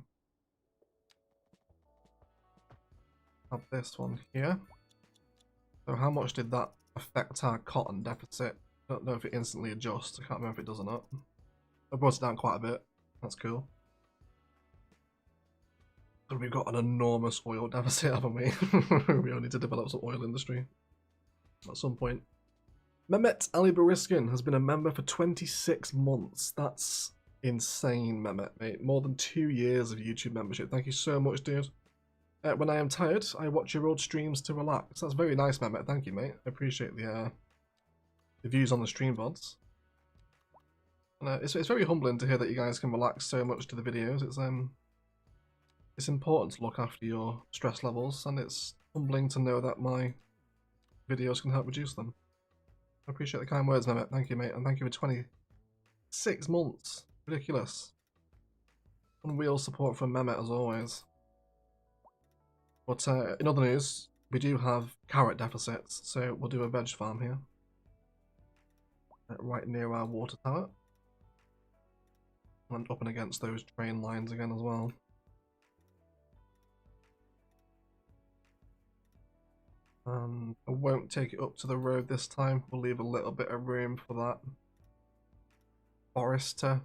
Have this one here. So how much did that affect our cotton deficit? I don't know if it instantly adjusts. I can't remember if it does or not. I brought it down quite a bit. That's cool. And we've got an enormous oil deficit, haven't we? We all need to develop some oil industry at some point. Mehmet Ali Bariskin has been a member for 26 months. That's insane, Mehmet, mate. More than 2 years of YouTube membership. Thank you so much, dude. When I am tired, I watch your old streams to relax. That's very nice, Mehmet. Thank you, mate. I appreciate the views on the stream VODs. And, it's very humbling to hear that you guys can relax so much to the videos. It's important to look after your stress levels, and it's humbling to know that my videos can help reduce them. I appreciate the kind words, Mehmet. Thank you, mate. And thank you for 26 months. Ridiculous. Unreal support from Mehmet, as always. But in other news, we do have carrot deficits, so we'll do a veg farm here. Right near our water tower. And up and against those train lines again as well. I won't take it up to the road this time. We'll leave a little bit of room for that forest to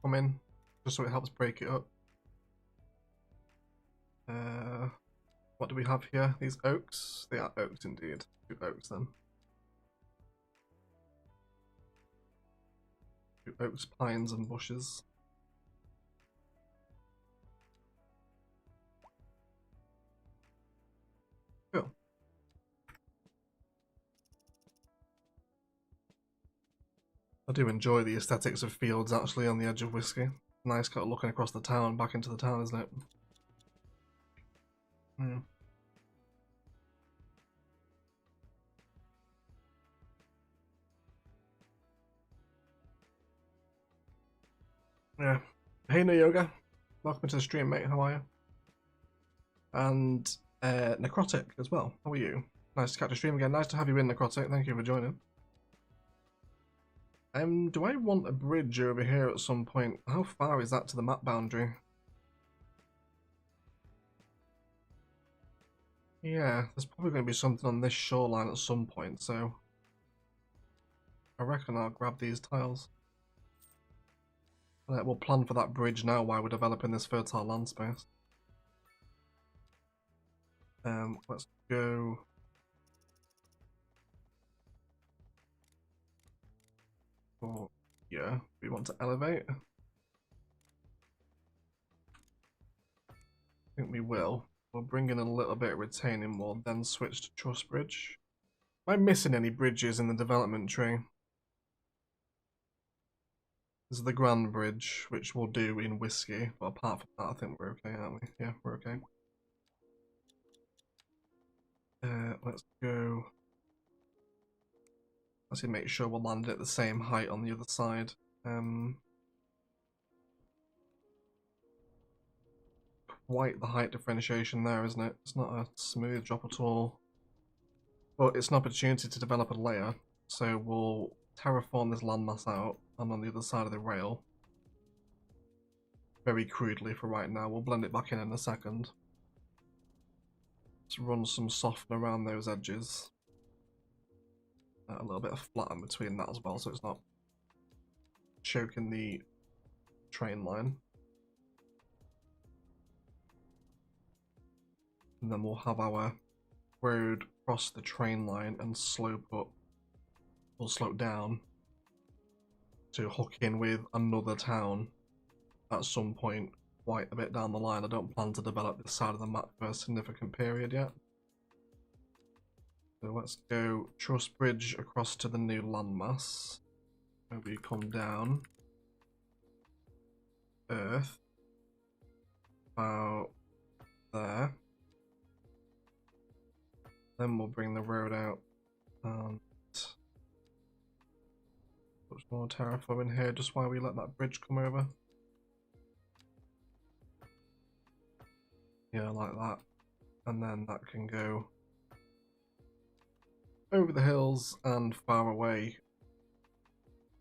come in, just so it helps break it up. What do we have here? These oaks? They are oaks indeed. 2 oaks then. 2 oaks, pines and bushes. Cool. I do enjoy the aesthetics of fields actually on the edge of Whiskey. Nice kind of looking across the town, back into the town, isn't it? Hmm. Yeah. Hey No Yoga. Welcome to the stream, mate. How are you? And Necrotic as well. How are you? Nice to catch a stream again. Nice to have you in, Necrotic. Thank you for joining. Do I want a bridge over here at some point? How far is that to the map boundary? Yeah, there's probably going to be something on this shoreline at some point, so I reckon I'll grab these tiles. We'll plan for that bridge now while we're developing this fertile land space. Let's go. Oh, yeah, we want to elevate. I think we will. We'll bring in a little bit of retaining wall, then switch to truss bridge. Am I missing any bridges in the development tree? This is the Grand Bridge, which we'll do in Whiskey, but apart from that, I think we're okay, aren't we? Yeah, we're okay. Let's go. Let's make sure we'll land at the same height on the other side. Quite the height differentiation there, isn't it? It's not a smooth drop at all. But it's an opportunity to develop a layer, so we'll terraform this landmass out, and on the other side of the rail, very crudely for right now, we'll blend it back in a second. Let's run some soften around those edges. A little bit of flatten between that as well, so it's not choking the train line. And then we'll have our road cross the train line and slope up, or slope down, to hook in with another town at some point quite a bit down the line. I don't plan to develop this side of the map for a significant period yet. So let's go truss bridge across to the new landmass. Where we come down. Earth. About there. Then we'll bring the road out and put more terraform in here just while we let that bridge come over. Yeah, like that. And then that can go over the hills and far away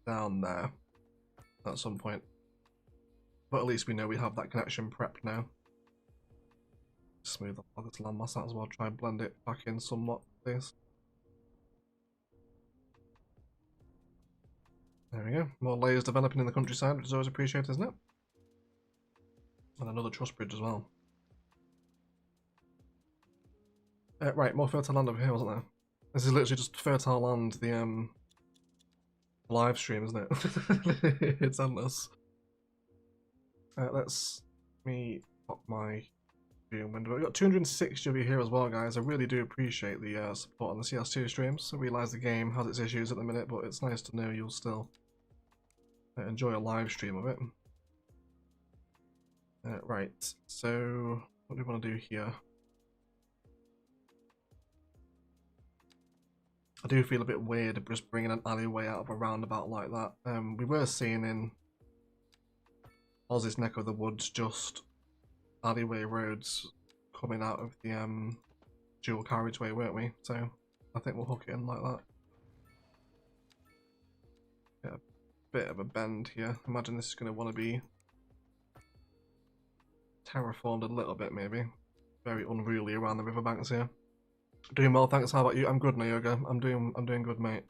down there at some point. But at least we know we have that connection prepped now. Smooth up this landmass out as well, try and blend it back in somewhat, please. There we go, more layers developing in the countryside, which is always appreciated, isn't it? And another truss bridge as well. Right, more fertile land over here, wasn't there? This is literally just fertile land, the live stream, isn't it? It's endless. Let's me pop my viewing window. We've got 260 of you here as well, guys. I really do appreciate the support on the CS2 streams. I realise the game has its issues at the minute, but it's nice to know you'll still enjoy a live stream of it. Right, so what do we want to do here? I do feel a bit weird just bringing an alleyway out of a roundabout like that. We were seeing in Oz's neck of the woods just alleyway roads coming out of the dual carriageway, weren't we? So I think we'll hook it in like that. Get a bit of a bend here. Imagine this is going to want to be terraformed a little bit, maybe. Very unruly around the riverbanks here. Doing well, thanks. How about you? I'm good, Nayoga. I'm doing good, mate.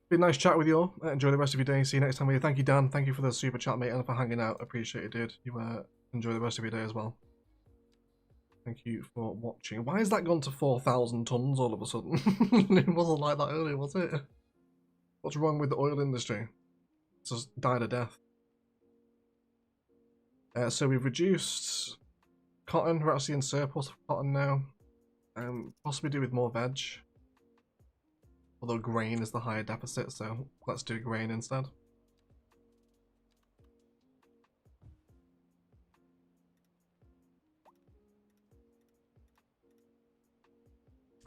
Been a nice chat with you all. Enjoy the rest of your day. See you next time. Thank you, Dan. Thank you for the super chat, mate, and for hanging out. Appreciate it, dude. You enjoy the rest of your day as well. Thank you for watching. Why has that gone to 4,000 tons all of a sudden? It wasn't like that earlier, was it? What's wrong with the oil industry? It's just died a death. So we've reduced cotton. We're actually in surplus of cotton now. Possibly do with more veg. Although grain is the higher deficit, so let's do grain instead.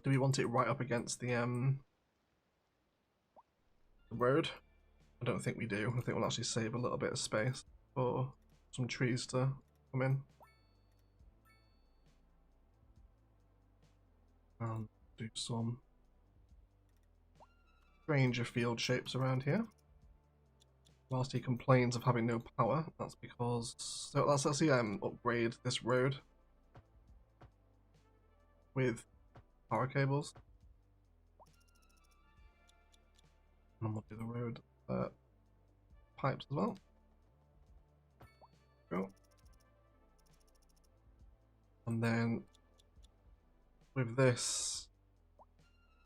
Do we want it right up against the road? I don't think we do. I think we'll actually save a little bit of space for some trees to come in. And do some stranger field shapes around here. Whilst he complains of having no power, that's because... So let's actually upgrade this road with power cables. And we'll do the road pipes as well. Go. And then with this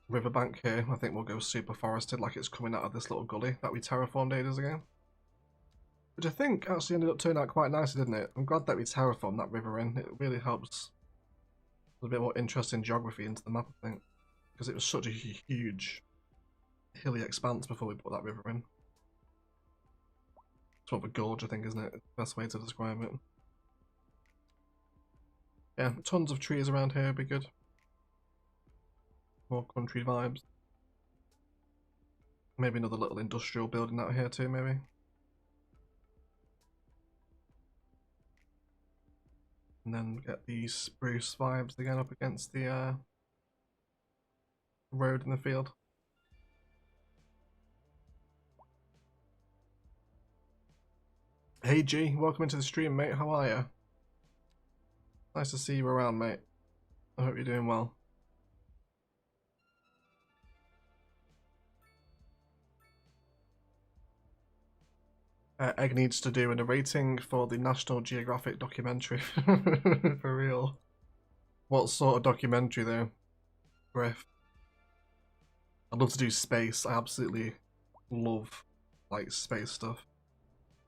riverbank here, I think we'll go super forested, like it's coming out of this little gully that we terraformed ages ago. Which I think actually ended up turning out quite nicely, didn't it? I'm glad that we terraformed that river in. It really helps a bit more interesting geography into the map, I think, because it was such a huge hilly expanse before we put that river in. Sort of a gorge, I think, isn't it? Best way to describe it. Yeah, tons of trees around here would be good. More country vibes. Maybe another little industrial building out here too, maybe. And then get the spruce vibes again up against the road in the field. Hey G, welcome into the stream, mate. How are you? Nice to see you around, mate. I hope you're doing well. Egg needs to do a narrating for the National Geographic documentary. For real. What sort of documentary though? Griff. I'd love to do space. I absolutely love like space stuff.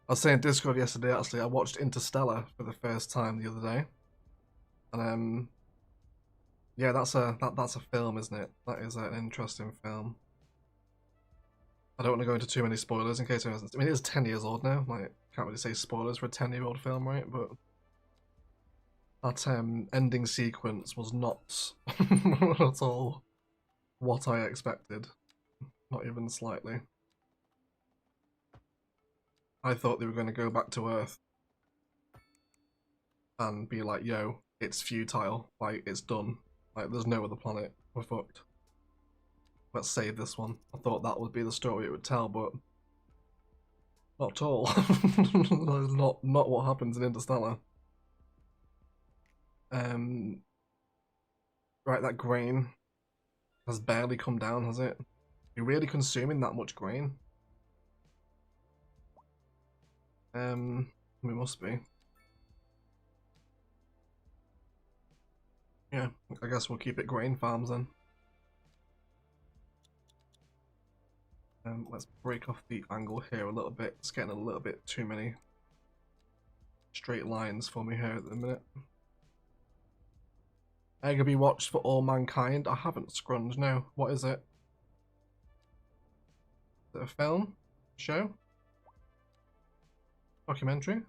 I was saying Discord yesterday actually, I watched Interstellar for the first time the other day. And yeah, that's a film, isn't it? That is an interesting film. I don't want to go into too many spoilers in case it hasn't. I mean, it is 10 years old now. Like, can't really say spoilers for a 10-year-old film, right? But that ending sequence was not at all what I expected. Not even slightly. I thought they were going to go back to Earth and be like, yo, it's futile. Like, it's done. Like, there's no other planet. We're fucked. Let's save this one. I thought that would be the story it would tell, but not at all. not what happens in Interstellar. Right, that grain has barely come down, has it? You're really consuming that much grain? We must be. Yeah, I guess we'll keep it grain farms then. Let's break off the angle here a little bit. It's getting a little bit too many straight lines for me here at the minute. Egg will be watched for all mankind. I haven't scrunched, no. What is it? Is it a film? Show? Documentary?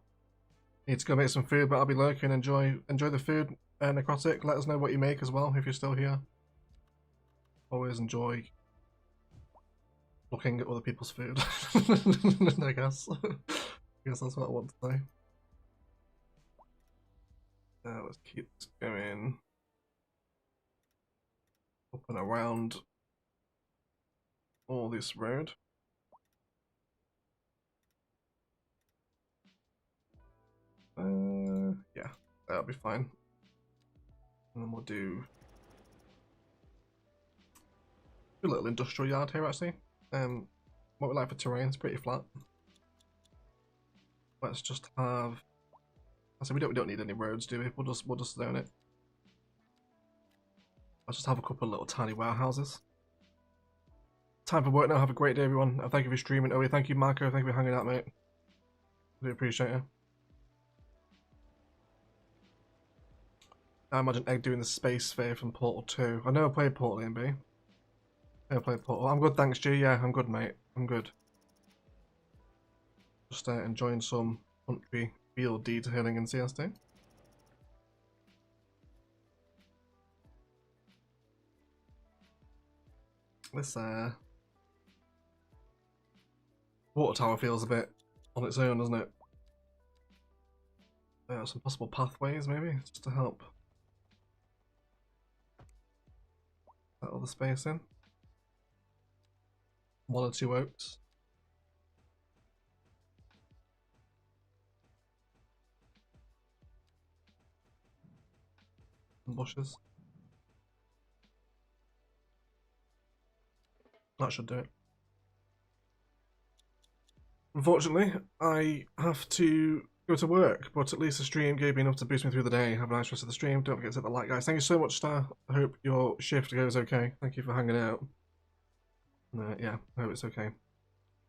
Need to go make some food, but I'll be lurking. Enjoy the food. Necrotic, let us know what you make as well if you're still here. Always enjoy looking at other people's food. I guess. I guess that's what I want to say. Let's keep going up and around all this road. Yeah, that'll be fine. And then we'll do a little industrial yard here actually. What we like for terrain, it's pretty flat. Let's just have. I said we don't need any roads, do we? We'll just zone it. Let's just have a couple of little tiny warehouses. Time for work now. Have a great day, everyone. Thank you for streaming. Oh, yeah, thank you, Marco. Thank you for hanging out, mate. I do appreciate it. I imagine Egg doing the space sphere from Portal 2. I never played Portal A and B. Never played Portal. I'm good, thanks, G. Yeah, I'm good, mate. I'm good. Just enjoying some country field detailing in CSD. This water tower feels a bit on its own, doesn't it? Some possible pathways, maybe, just to help settle the space in. 1 or 2 oaks. And bushes. That should do it. Unfortunately, I have to go to work, but at least the stream gave me enough to boost me through the day. Have a nice rest of the stream. Don't forget to hit the like, guys. Thank you so much, Star. I hope your shift goes okay. Thank you for hanging out. Yeah, I hope it's okay.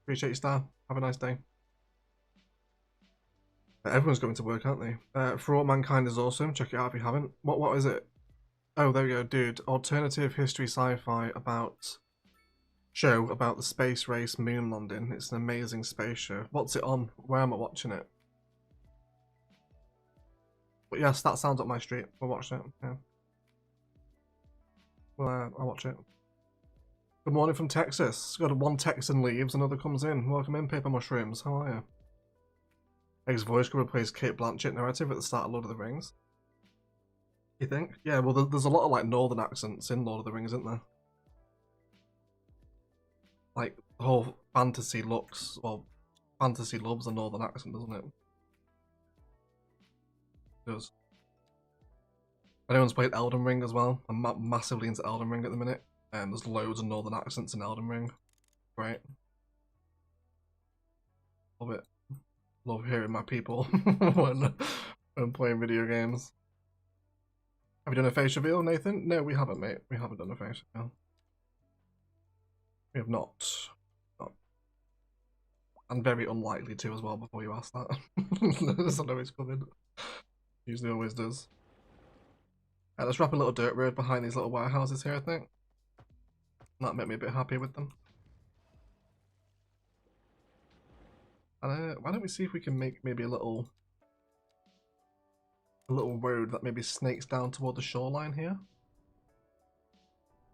Appreciate you, Star. Have a nice day. Everyone's going to work, aren't they? For All Mankind is awesome. Check it out if you haven't. What is it? Oh, there we go, dude. Alternative history sci-fi show about the space race moon landing. It's an amazing space show. What's it on? Where am I watching it? But yes, that sounds up my street. We'll watch it. Yeah. Well, I'll watch it. Good morning from Texas. Got one Texan leaves, another comes in. Welcome in, Paper Mushrooms. How are you? Egg's voice could replace Kate Blanchett narrative at the start of Lord of the Rings. You think? Yeah, well, there's a lot of like northern accents in Lord of the Rings, isn't there? Like the whole fantasy looks, well, fantasy loves a northern accent, doesn't it? It does. Anyone's played Elden Ring as well? I'm massively into Elden Ring at the minute, and there's loads of northern accents in Elden Ring. Great. Love it. Love hearing my people when playing video games. Have you done a face reveal, Nathan? No, we haven't, mate. We haven't done a face reveal. We have not. And very unlikely to as well before you ask that. I know it's coming. Usually always does. Let's wrap a little dirt road behind these little warehouses here, I think. That made me a bit happy with them. And why don't we see if we can make maybe a little road that maybe snakes down toward the shoreline here.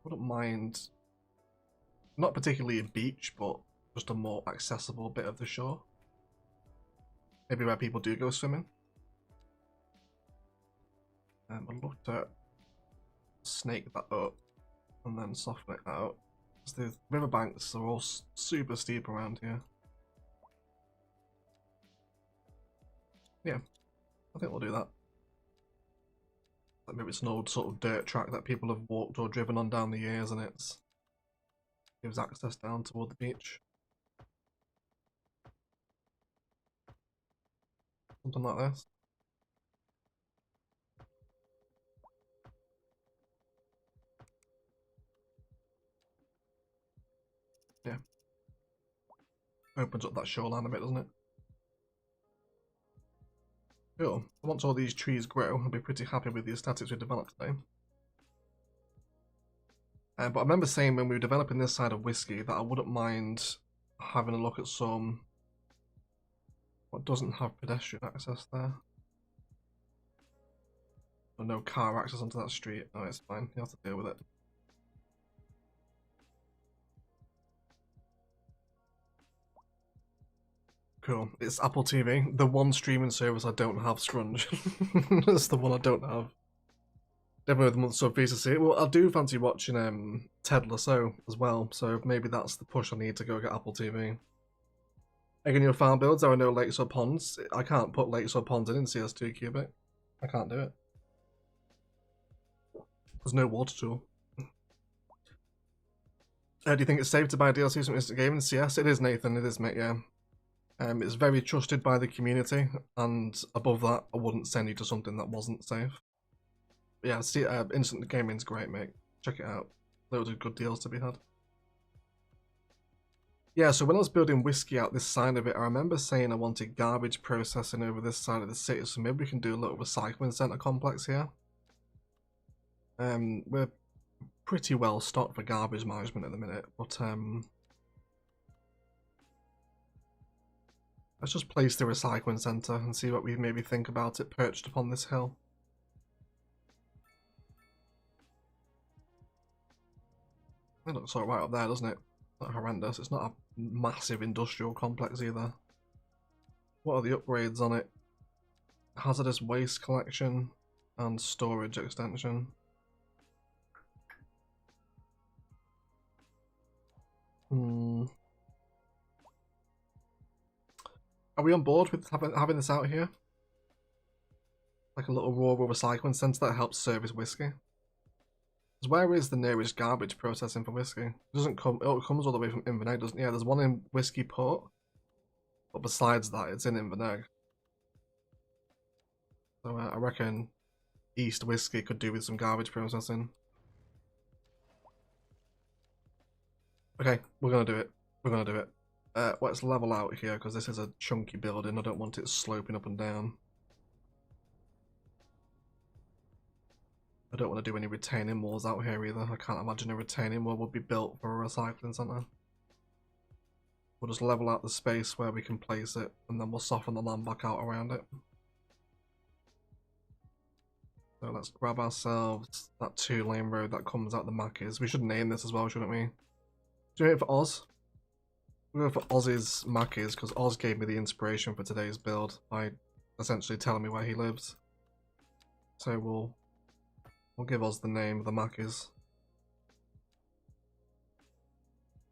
Wouldn't mind, not particularly a beach, but just a more accessible bit of the shore. Maybe where people do go swimming. I'd love to snake that up and then soften it out. The riverbanks are all super steep around here. Yeah, I think we'll do that. Like maybe it's an old sort of dirt track that people have walked or driven on down the years, and it gives access down toward the beach. Something like this. Yeah. Opens up that shoreline a bit, doesn't it? Cool. Once all these trees grow, I'll be pretty happy with the aesthetics we developed today. But I remember saying when we were developing this side of Whiskey that I wouldn't mind having a look at some what doesn't have pedestrian access there. Or no car access onto that street. Oh, it's fine. You have to deal with it. Cool. It's Apple TV. The one streaming service I don't have, Scrunch. That's the one I don't have. Definitely with the month sub fees to see it. Well, I do fancy watching Ted Lasso as well, so maybe that's the push I need to go get Apple TV. Again, your farm builds, there are no lakes or ponds. I can't put lakes or ponds in CS2 Cubic. I can't do it. There's no water tool. Do you think it's safe to buy DLC from Instant Gaming? CS? It is, Nathan. It is, mate, yeah. It's very trusted by the community, and above that, I wouldn't send you to something that wasn't safe. But yeah, see, Instant Gaming's great, mate. Check it out. Loads of good deals to be had. Yeah, so when I was building Whiskey out this side of it, I remember saying I wanted garbage processing over this side of the city, so maybe we can do a little recycling centre complex here. We're pretty well stocked for garbage management at the minute, but let's just place the recycling centre and see what we maybe think about it perched upon this hill. It looks all right up there, doesn't it? Not horrendous. It's not a massive industrial complex either. What are the upgrades on it? Hazardous waste collection and storage extension. Are we on board with having this out here? Like a little rural recycling centre that helps service Whiskey. Because where is the nearest garbage processing for Whiskey? It doesn't come. It comes all the way from Inverness, doesn't it? Yeah, there's one in Whiskey Port. But besides that, it's in Inverness. So I reckon East Whiskey could do with some garbage processing. Okay, we're gonna do it. We're gonna do it. Let's level out here because this is a chunky building. I don't want it sloping up and down. I don't want to do any retaining walls out here either. I can't imagine a retaining wall would be built for a recycling centre. We'll just level out the space where we can place it, and then we'll soften the land back out around it. So let's grab ourselves that 2-lane road that comes out the Mackies. We should name this as well, shouldn't we? Do you know it for Oz? We'll go for Oz's Mackies, because Oz gave me the inspiration for today's build by essentially telling me where he lives. So we'll give Oz the name of the Mackies.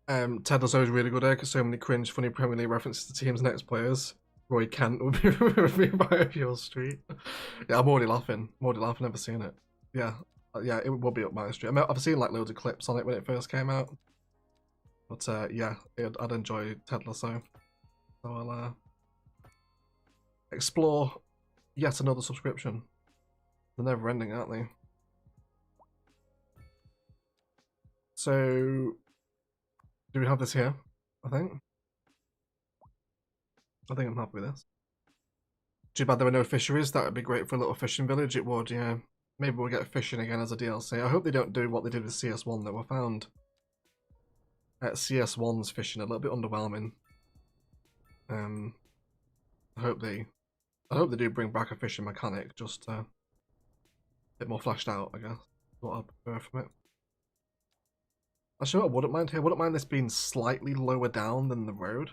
Ted Lasso is really good here because so many cringe, funny Premier League references to teams' next players. Roy Kent will be reviewed by Pure Street. Yeah, I'm already laughing. Never seen it. Yeah, yeah, it will be up my street. I've seen like loads of clips on it when it first came out. But yeah, I'd enjoy Ted Lasso. So I'll explore yet another subscription. They're never ending, aren't they? So, do we have this here? I think I'm happy with this. Too bad there were no fisheries. That would be great for a little fishing village. It would, yeah. Maybe we'll get fishing again as a DLC. I hope they don't do what they did with CS1 though. I found CS1's fishing a little bit underwhelming. I hope they do bring back a fishing mechanic, just a bit more fleshed out, I guess. What I'd prefer from it. Actually, what I wouldn't mind here, I wouldn't mind this being slightly lower down than the road.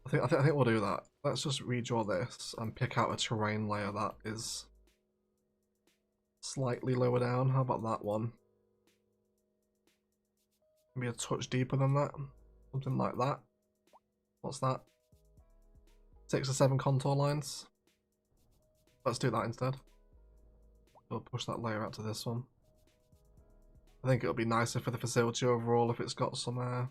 I think we'll do that. Let's just redraw this and pick out a terrain layer that is slightly lower down. How about that one? Maybe a touch deeper than that. Something like that. What's that? 6 or 7 contour lines. Let's do that instead. We'll push that layer out to this one. I think it'll be nicer for the facility overall if it's got some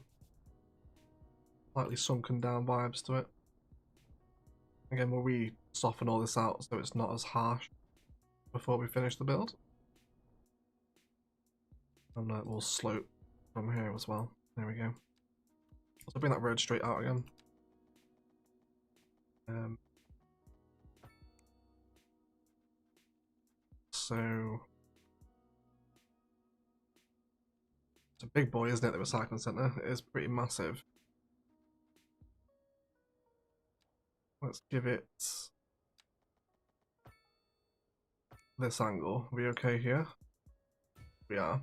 slightly sunken down vibes to it. Again, we'll re-soften all this out so it's not as harsh before we finish the build. And we'll slope from here as well. There we go. So bring that road straight out again. So it's a big boy, isn't it, the recycling centre? It is pretty massive. Let's give it this angle. Are we okay here? We are.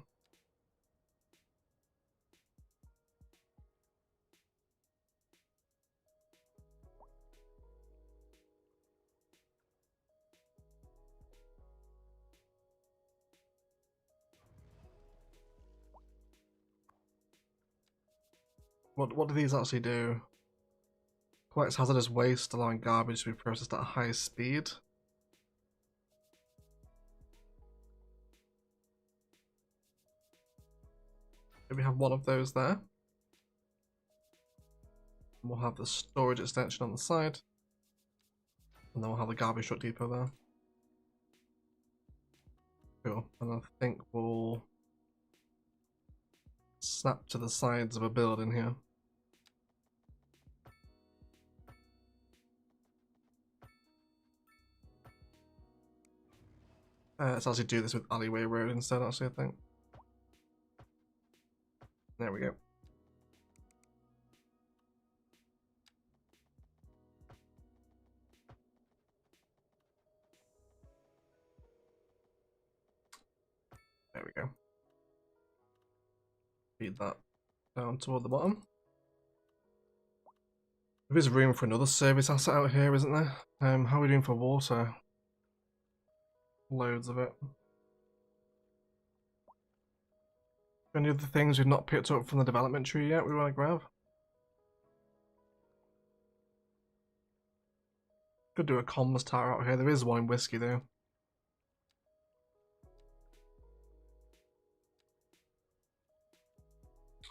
What do these actually do? Collects hazardous waste, allowing garbage to be processed at a high speed. We have one of those there. And we'll have the storage extension on the side. And then we'll have the garbage truck depot there. Cool. And I think we'll snap to the sides of a building here. Let's actually do this with alleyway road instead, actually, I think. There we go. There we go. Feed that down toward the bottom. There is room for another service asset out here, isn't there? How are we doing for water? Loads of it. Any other things we've not picked up from the development tree yet we want to grab? Could do a comms tower out here. There is one in Whiskey though.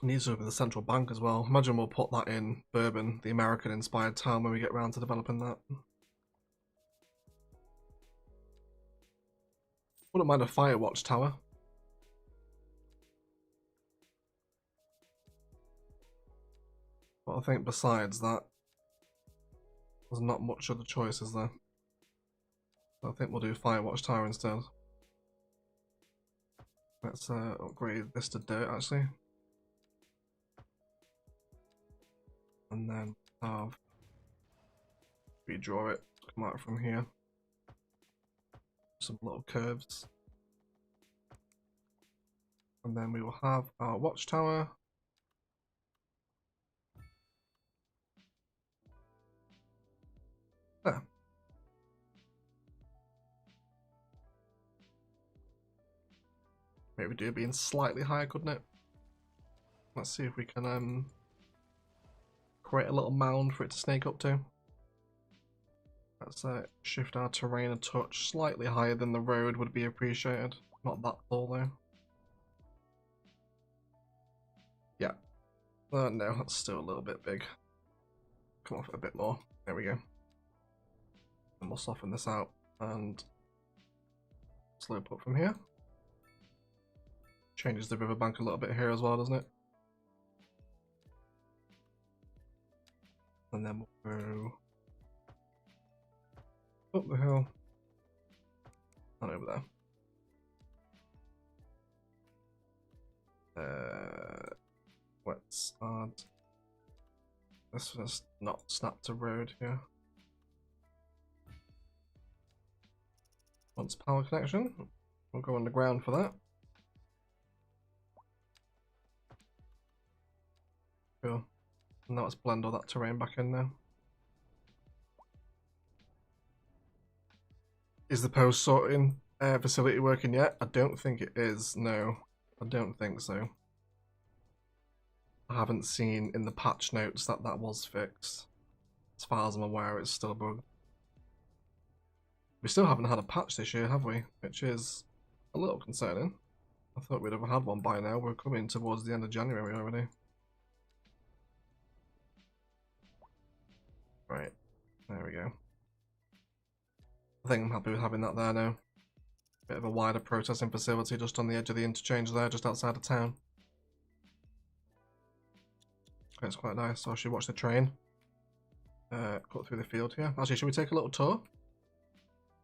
Needs to be the central bank as well. Imagine we'll put that in Bourbon, the American inspired town, when we get around to developing that. Wouldn't mind a fire watch tower. But I think besides that, there's not much other choices there. So I think we'll do fire watch tower instead. Let's upgrade this to dirt actually. And then have redraw it, come out from here. Some little curves. And then we will have our watchtower. There. Maybe do being slightly higher, couldn't it? Let's see if we can create a little mound for it to snake up to. Let's shift our terrain a touch. Slightly higher than the road would be appreciated. Not that tall though. Yeah. No, that's still a little bit big. Come off it a bit more. There we go. And we'll soften this out and slope up from here. Changes the riverbank a little bit here as well, doesn't it? And then we'll go up the hill and over there. Let's add this. Just not snap to road here. Once power connection, we'll go underground for that. Cool. And now let's blend all that terrain back in now. Is the post sorting facility working yet? I don't think it is. No, I don't think so. I haven't seen in the patch notes that that was fixed. As far as I'm aware, it's still bugged. We still haven't had a patch this year, have we? Which is a little concerning. I thought we'd have had one by now. We're coming towards the end of January already. Right, there we go. I think I'm happy with having that there now. Bit of a wider processing facility just on the edge of the interchange there, just outside of town. It's quite nice. So I should watch the train cut through the field here. Actually, should we take a little tour?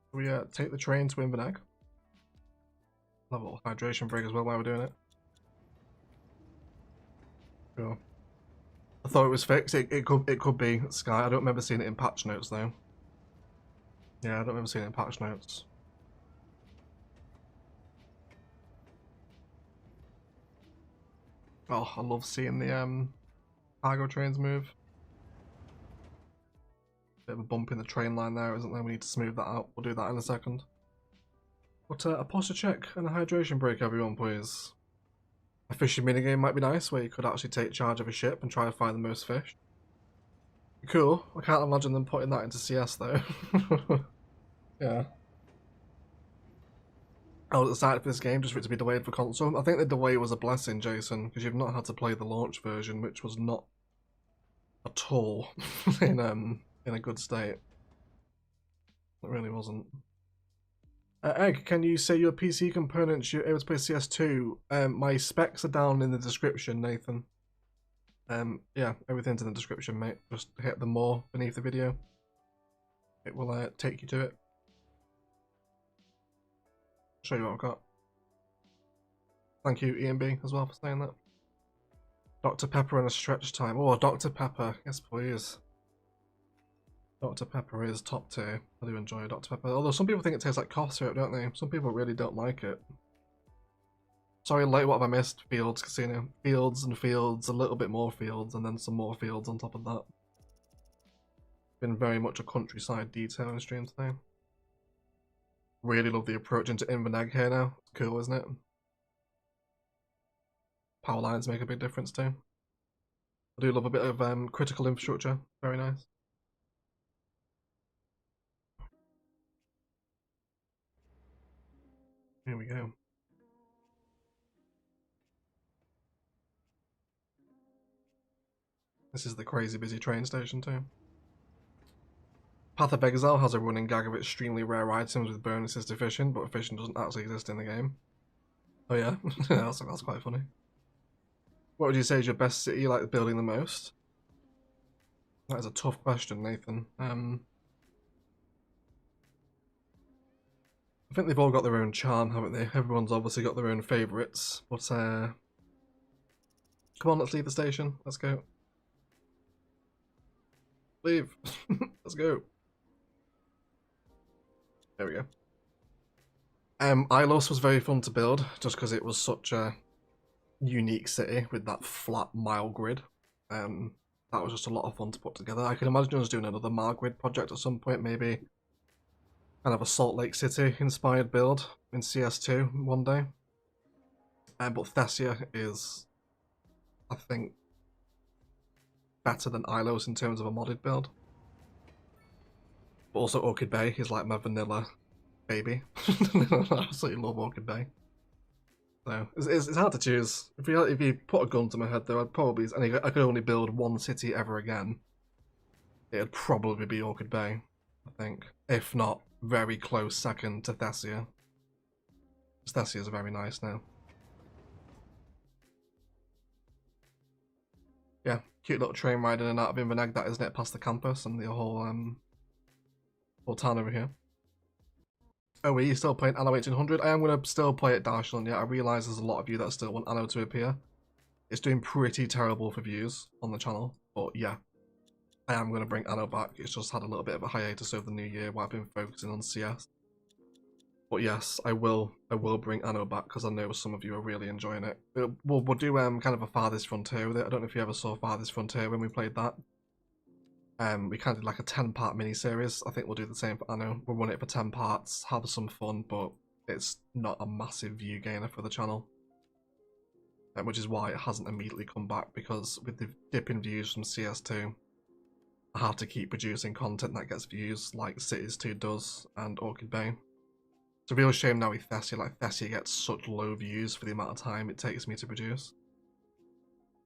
Should we take the train to Inverness? Have a little hydration break as well while we're doing it. Cool. I thought it was fixed. It could be Sky. I don't remember seeing it in patch notes though. Yeah, I don't remember seeing it in patch notes. Oh, I love seeing the cargo trains move. Bit of a bump in the train line there, isn't there? We need to smooth that out. We'll do that in a second. But a posture check and a hydration break, everyone, please. A fishing minigame might be nice, where you could actually take charge of a ship and try to find the most fish. Cool. I can't imagine them putting that into CS though. Yeah. I was excited for this game just for it to be delayed for console. I think the delay was a blessing, Jason, because you've not had to play the launch version, which was not at all in a good state. It really wasn't. Egg, can you say your PC components you're able to play CS2? My specs are down in the description, Nathan. Yeah, everything's in the description, mate. Just hit the more beneath the video. It will take you to it. Show you what I've got. Thank you, EMB, as well, for saying that. Dr. Pepper and a stretch time. Oh, Dr. Pepper. Yes, please. Dr. Pepper is top tier. I do enjoy Dr. Pepper. Although some people think it tastes like cough syrup, don't they? Some people really don't like it. Sorry, late, what have I missed? Fields, Casino. Fields and fields, a little bit more fields, and then some more fields on top of that. Been very much a countryside detailing stream today. Really love the approach into Inverness here now. It's cool, isn't it? Power lines make a big difference too. I do love a bit of critical infrastructure. Very nice. Here we go. This is the crazy busy train station too. Path of Exile has a running gag of extremely rare items with bonuses to fishing, but fishing doesn't actually exist in the game. Oh yeah? that's quite funny. What would you say is your best city you like building the most? That is a tough question, Nathan. I think they've all got their own charm, haven't they? Everyone's obviously got their own favourites, but come on, let's leave the station. Let's go. Leave. Let's go. There we go. Ilos was very fun to build, just because it was such a unique city with that flat mile grid. That was just a lot of fun to put together. I can imagine us doing another mile grid project at some point, maybe kind of a Salt Lake City inspired build in CS2 one day. But Thessia is, I think, better than Ilos in terms of a modded build. But also Orchid Bay is like my vanilla baby. I absolutely love Orchid Bay. So it's hard to choose. If you put a gun to my head though, I'd probably, and I could only build one city ever again, it'd probably be Orchid Bay, I think. If not, very close second to Thessia. Thessia is very nice now. Yeah, cute little train ride in and out of Inverness, that isn't it, past the campus and the whole town over here. Oh, are you still playing Anno 1800? I am going to still play it Darshland, yeah. I realise there's a lot of you that still want Anno to appear. It's doing pretty terrible for views on the channel, but yeah. I am going to bring Anno back. It's just had a little bit of a hiatus over the new year while I've been focusing on CS. But yes, I will bring Anno back because I know some of you are really enjoying it. We'll do kind of a Farthest Frontier with it. I don't know if you ever saw Farthest Frontier when we played that. We kind of did like a 10-part mini-series. I think we'll do the same for Anno. We'll run it for 10 parts, have some fun, but it's not a massive view gainer for the channel. Which is why it hasn't immediately come back, because with the dip in views from CS2, I have to keep producing content that gets views, like Cities 2 does, and Orchid Bay. It's a real shame now with Thessia, like Thessia gets such low views for the amount of time it takes me to produce.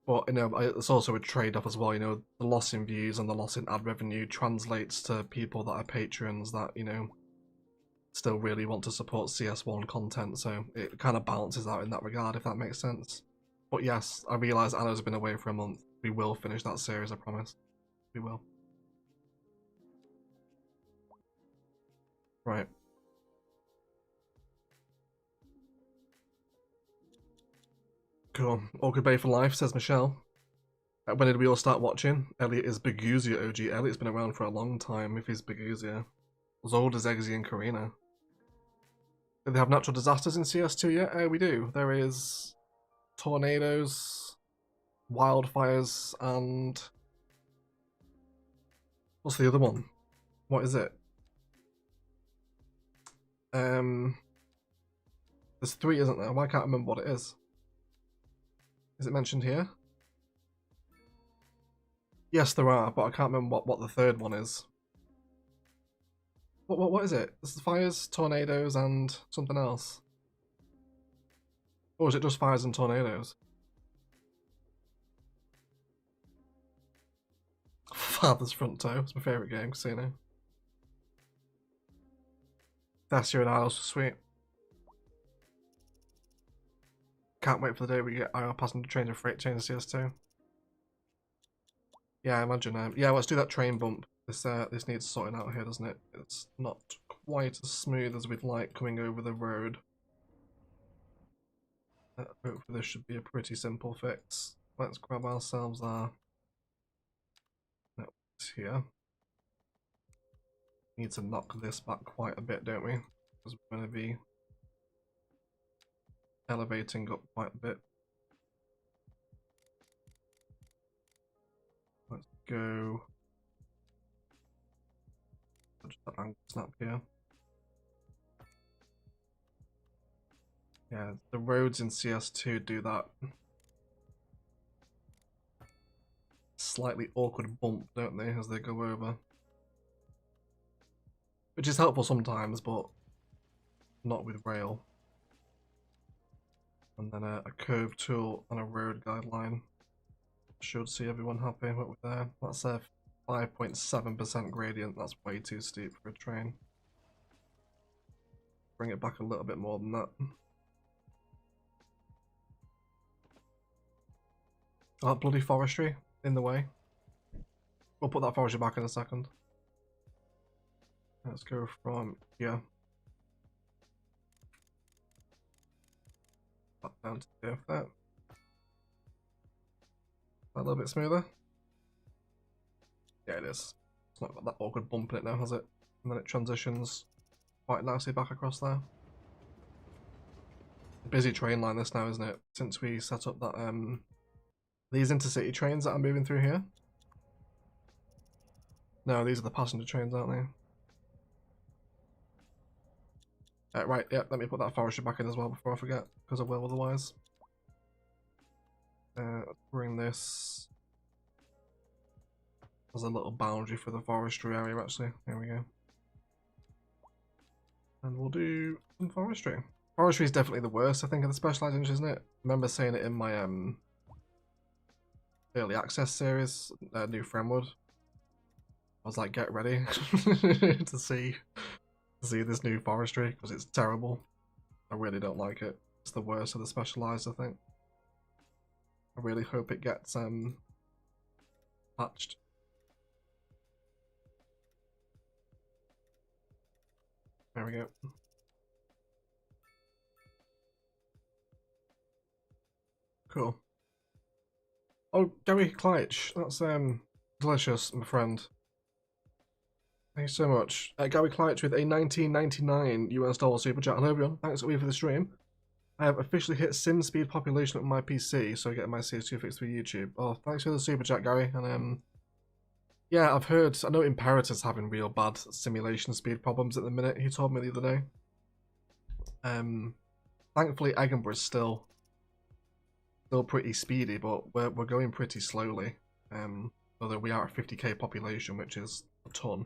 But, you know, it's also a trade-off as well, you know, the loss in views and the loss in ad revenue translates to people that are patrons that, you know, still really want to support CS1 content, so it kind of balances out in that regard, if that makes sense. But yes, I realise Anna's been away for a month. We will finish that series, I promise. We will. Right. Cool. Orchid Bay for life, says Michelle. When did we all start watching? Elliot is Biguzia OG. Elliot's been around for a long time if he's Biguzia. As old as Eggsy and Karina. Do they have natural disasters in CS2 yet? We do. There is tornadoes, wildfires, and... what's the other one? What is it? There's 3, isn't there? Why can't I remember what it is? Is it mentioned here? Yes, there are, but I can't remember what the third one is. What is it? It's fires, tornadoes, and something else. Or is it just fires and tornadoes? Father's Front Toe. It's my favourite game, Casino. Thessia and Isles were sweet. Can't wait for the day we get IR passenger trains and freight trains in CS2. Yeah, I imagine. Yeah, let's do that train bump. This needs sorting out here, doesn't it? It's not quite as smooth as we'd like coming over the road. Hopefully this should be a pretty simple fix. Let's grab ourselves our networks here. Need to knock this back quite a bit, don't we? Because we're going to be elevating up quite a bit. Let's go. Just that angle snap here. Yeah, the roads in CS2 do that slightly awkward bump, don't they, as they go over. Which is helpful sometimes, but not with rail. And then a curve tool and a road guideline. Should see everyone happy what we're there. That's a 5.7% gradient. That's way too steep for a train. Bring it back a little bit more than that. Oh, that bloody forestry in the way. We'll put that forestry back in a second. Let's go from here. down to the earth there. A little bit smoother. Yeah, it is. It's not got that awkward bump in it now, has it? And then it transitions quite nicely back across there. Busy train line this now, isn't it? Since we set up that these intercity trains that are moving through here. No, these are the passenger trains, aren't they? Right, yeah, let me put that forestry back in as well before I forget, because I will otherwise. Bring this as a little boundary for the forestry area, actually. There we go. And we'll do some forestry. Forestry is definitely the worst, I think, of the specialised industry, isn't it? I remember saying it in my early access series, New Fremwood. I was like, get ready to see this new forestry, because it's terrible. I really don't like it. It's the worst of the specialised, I think. I really hope it gets patched. There we go. Cool. Oh, Gary Kleitch, that's delicious, my friend. Thank you so much. Gary Kleitch with a $19.99 US super chat. Hello everyone, thanks for the stream. I have officially hit sim speed population on my PC, so getting my CS2 fixed through YouTube. Oh, thanks for the super chat, Gary. And yeah, I've heard, I know Imperator's having real bad simulation speed problems at the minute. He told me the other day. Thankfully, Egginburgh is still pretty speedy, but we're going pretty slowly. Although we are a 50k population, which is a ton.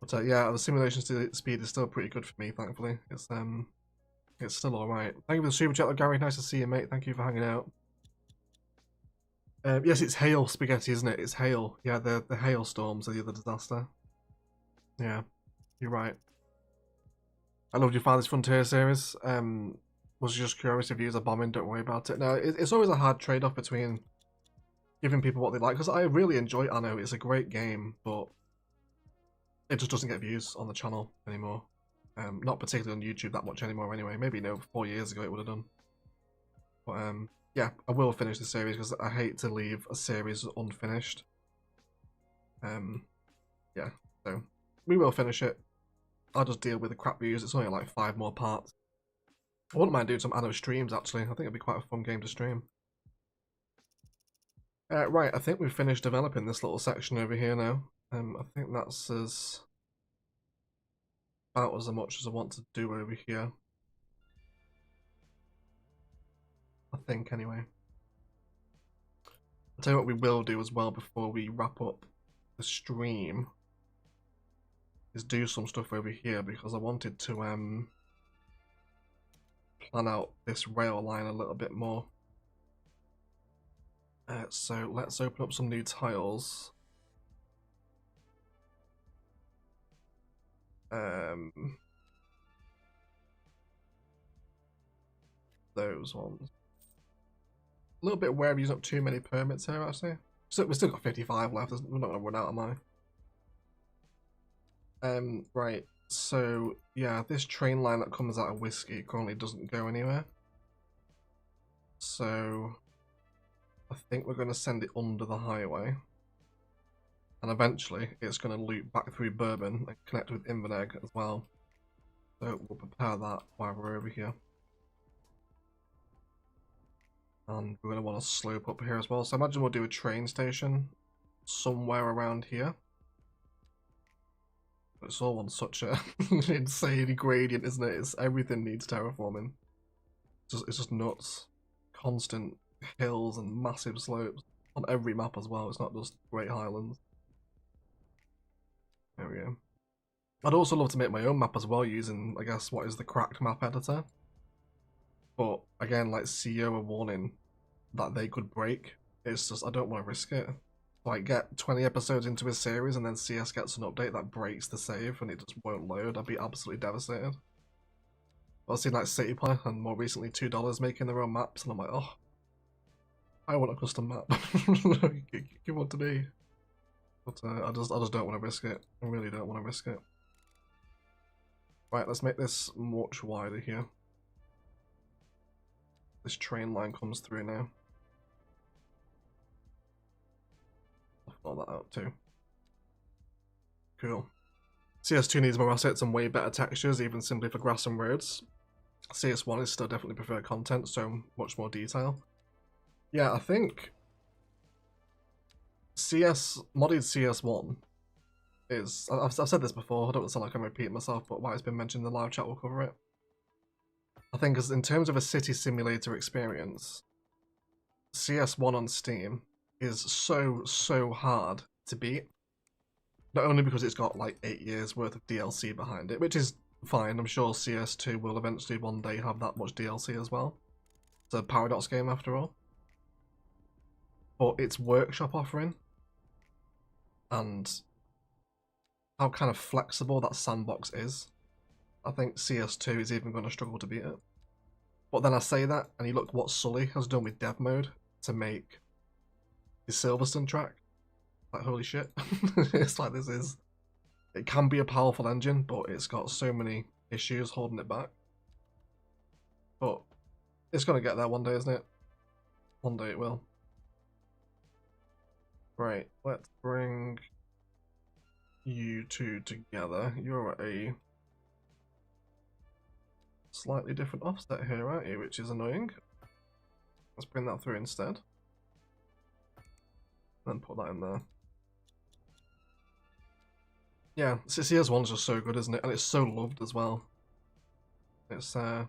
But yeah, the simulation speed is still pretty good for me, thankfully. It's still alright. Thank you for the super chat, Gary. Nice to see you, mate. Thank you for hanging out. Yes, it's hail spaghetti, isn't it? It's hail. Yeah, the hailstorms are the other disaster. Yeah, you're right. I loved your Father's Frontier series. Was just curious if you use a bombing, don't worry about it. No, it's always a hard trade-off between giving people what they like, because I really enjoy Anno. It's a great game, but it just doesn't get views on the channel anymore. Not particularly on YouTube that much anymore anyway. Maybe, 4 years ago it would have done. But yeah, I will finish the series because I hate to leave a series unfinished. Yeah, so we will finish it. I'll just deal with the crap views. It's only like 5 more parts. I wouldn't mind doing some Anno streams, actually. I think it'd be quite a fun game to stream. Right, I think we've finished developing this little section over here now. I think that's about as much as I want to do over here. I think, anyway. I'll tell you what we will do as well before we wrap up the stream is do some stuff over here, because I wanted to plan out this rail line a little bit more. So let's open up some new tiles. Those ones. A little bit wary using up too many permits here, actually. So we've still got 55 left. We're not going to run out of money. Right. So yeah, this train line that comes out of Whiskey currently doesn't go anywhere. So I think we're going to send it under the highway. And eventually it's going to loop back through Bourbon and connect with Inverness as well. So we'll prepare that while we're over here. And we're going to want to slope up here as well. So imagine we'll do a train station somewhere around here. It's all on such a insane gradient, isn't it? Everything needs terraforming. It's just nuts. Constant hills and massive slopes on every map as well. It's not just Great Highlands. There we go. I'd also love to make my own map as well using, I guess, what is the cracked map editor. But again, like CEO are warning that they could break. It's just, I don't want to risk it. Like, get 20 episodes into a series and then CS gets an update that breaks the save and it just won't load. I'd be absolutely devastated. I've seen like CityPlay and more recently $2 making their own maps, and I'm like, oh, I want a custom map. Give one to me. But I just don't want to risk it. I really don't want to risk it. Right, let's make this much wider here. this train line comes through now. I'll fill that out too. Cool. CS2 needs more assets and way better textures, even simply for grass and roads. CS1 is still definitely preferred content, so much more detail. Yeah, I think modded CS1 is, I've said this before, I don't sound like I'm repeating myself, but why it's been mentioned in the live chat, we'll cover it. I think as in terms of a city simulator experience, CS1 on Steam is so hard to beat. Not only because it's got like 8 years worth of DLC behind it, which is fine. I'm sure CS2 will eventually one day have that much DLC as well. It's a Paradox game after all. But its workshop offering and how kind of flexible that sandbox is, I think CS2 is even going to struggle to beat it. But then I say that, and you look what Sully has done with dev mode to make his Silverstone track. Like, holy shit. It's like it can be a powerful engine, but it's got so many issues holding it back. But it's going to get there one day, isn't it? One day it will. Right, let's bring you two together. You're a slightly different offset here, aren't you? Which is annoying. Let's bring that through instead. Then put that in there. Yeah, CS1's just so good, isn't it? And it's so loved as well. It's I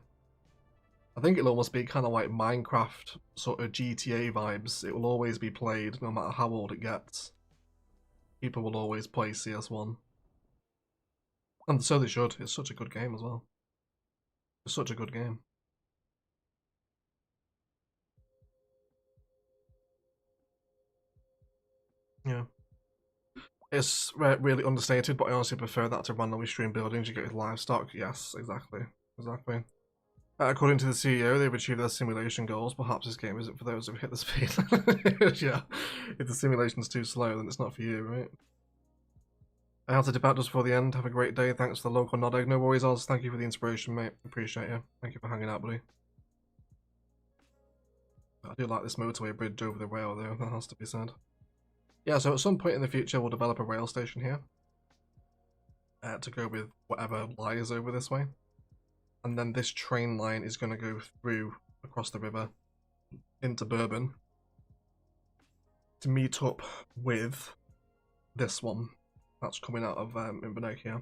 think it'll almost be kind of like Minecraft sort of GTA vibes. It will always be played no matter how old it gets. People will always play CS1. And so they should. It's such a good game as well. It's such a good game. Yeah. It's really understated, but I honestly prefer that to randomly stream buildings you get with livestock. Yes, exactly. Exactly. According to the CEO, they've achieved their simulation goals. Perhaps this game isn't for those who've hit the speed. Yeah, if the simulation's too slow, then it's not for you, right? I have to depart just before the end. Have a great day. Thanks for the local nod egg. No worries, Oz. Thank you for the inspiration, mate. Appreciate you. Thank you for hanging out, buddy. I do like this motorway bridge over the rail, though. That has to be said. Yeah, so at some point in the future, we'll develop a rail station here. To go with whatever lies over this way. And then this train line is going to go through across the river into Bourbon to meet up with this one that's coming out of Inverness here.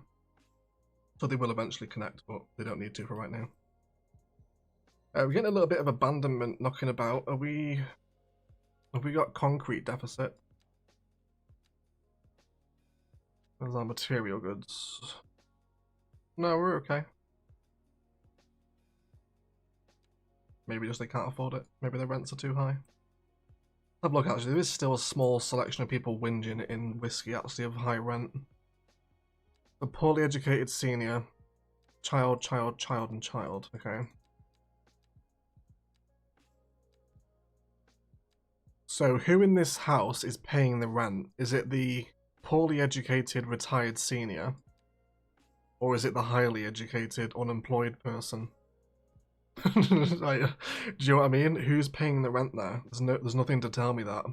So they will eventually connect, but they don't need to for right now. We're getting a little bit of abandonment knocking about. Have we got concrete deficit? There's our material goods. No, we're okay. Maybe just they can't afford it. Maybe their rents are too high. Have a look, actually, there is still a small selection of people whinging in whiskey actually of high rent. The poorly educated senior, child, and child, okay. So who in this house is paying the rent? Is it the poorly educated retired senior? Or is it the highly educated unemployed person? Like, do you know what I mean? Who's paying the rent there? There's nothing to tell me that.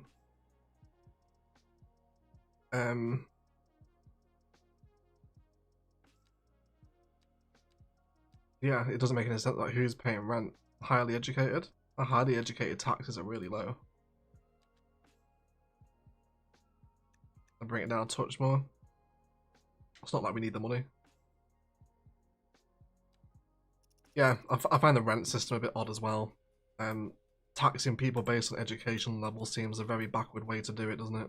Yeah, it doesn't make any sense. Like, who's paying rent? Highly educated? A highly educated taxes are really low. I'll bring it down a touch more. It's not like we need the money. Yeah, I find the rent system a bit odd as well. Taxing people based on education level seems a very backward way to do it, doesn't it?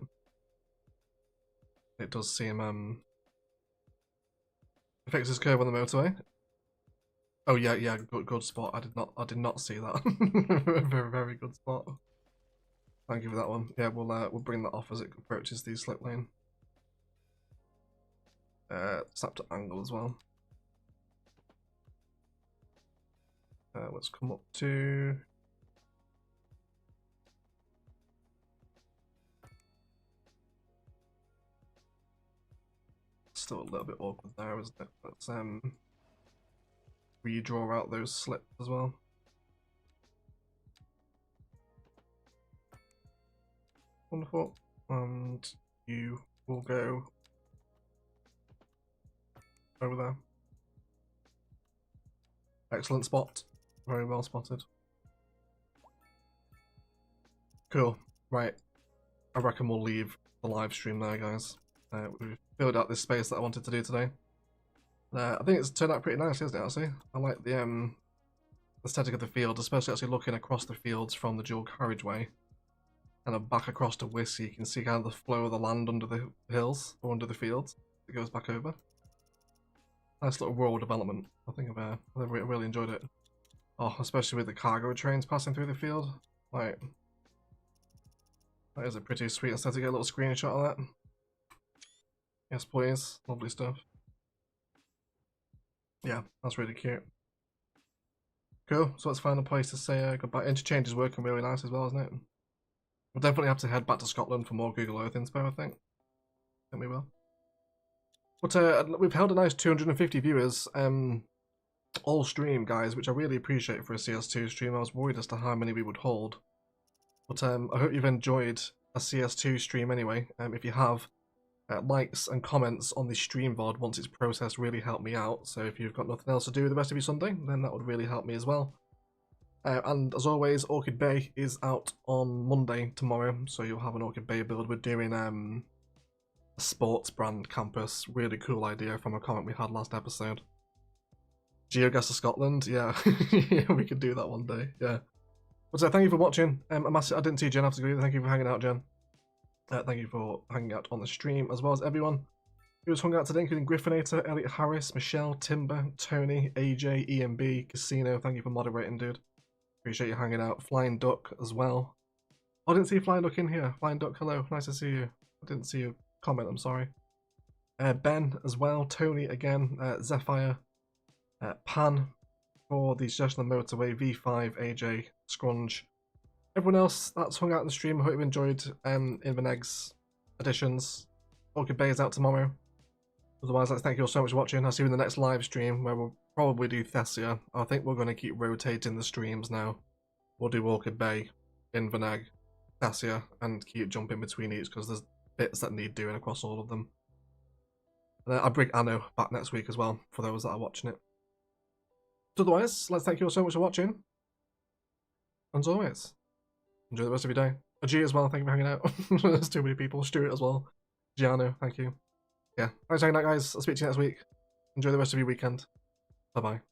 It does seem fix this curve on the motorway. Oh yeah, good spot. I did not see that. Very good spot. Thank you for that one. Yeah, we'll bring that off as it approaches the slip lane. Snap to angle as well. Let's come up to still a little bit awkward there, isn't it? Let's redraw out those slips as well. Wonderful. And you will go over there. Excellent spot. Very well spotted. Cool. Right. I reckon we'll leave the live stream there, guys. We've filled out this space that I wanted to do today. I think it's turned out pretty nice, isn't it, actually? I like the aesthetic of the field, especially actually looking across the fields from the dual carriageway. And then back across to Wiss, so you can see kind of the flow of the land under the hills, or under the fields. It goes back over. Nice little rural development. I think I've really enjoyed it. Oh, especially with the cargo trains passing through the field. Like, that is a pretty sweet aesthetic. Get a little screenshot of that. Yes, please. Lovely stuff. Yeah, that's really cute. Cool. So let's find a place to say goodbye. Interchange is working really nice as well, isn't it? We'll definitely have to head back to Scotland for more Google Earth inspo, I think. I think we will. But we've held a nice 250 viewers all stream, guys, which I really appreciate for a CS2 stream. I was worried as to how many we would hold. But I hope you've enjoyed a CS2 stream anyway. If you have, likes and comments on the stream VOD once it's processed really help me out. So if you've got nothing else to do the rest of your Sunday, then that would really help me as well. And as always, Orchid Bay is out on Monday tomorrow, so you'll have an Orchid Bay build. We're doing a sports brand campus. Really cool idea from a comment we had last episode. Geogas of Scotland, yeah. Yeah, we could do that one day, yeah. But thank you for watching. I didn't see Jen after go. Thank you for hanging out, Jen. Thank you for hanging out on the stream, as well as everyone who was hung out today, including Griffinator, Elliot Harris, Michelle, Timber, Tony, AJ, EMB, Casino. Thank you for moderating, dude. Appreciate you hanging out. Flying Duck as well. Oh, I didn't see Flying Duck in here. Flying Duck, hello. Nice to see you. I didn't see your comment, I'm sorry. Ben as well. Tony again. Zephyr. Pan for the suggestion of the motorway. V5, AJ, Scrunge. Everyone else that's hung out in the stream, I hope you enjoyed Invernegg's additions. Orchid Bay is out tomorrow. Otherwise, let's thank you all so much for watching. I'll see you in the next live stream where we'll probably do Thessia. I think we're going to keep rotating the streams now. We'll do Orchid Bay, Invernegg, Thessia, and keep jumping between each because there's bits that need doing across all of them. And I'll bring Anno back next week as well for those that are watching it. So otherwise, let's thank you all so much for watching. And as always, enjoy the rest of your day. G as well, thank you for hanging out. There's too many people. Stuart as well. Giano, thank you. Yeah, thanks for hanging out, guys. I'll speak to you next week. Enjoy the rest of your weekend. Bye-bye.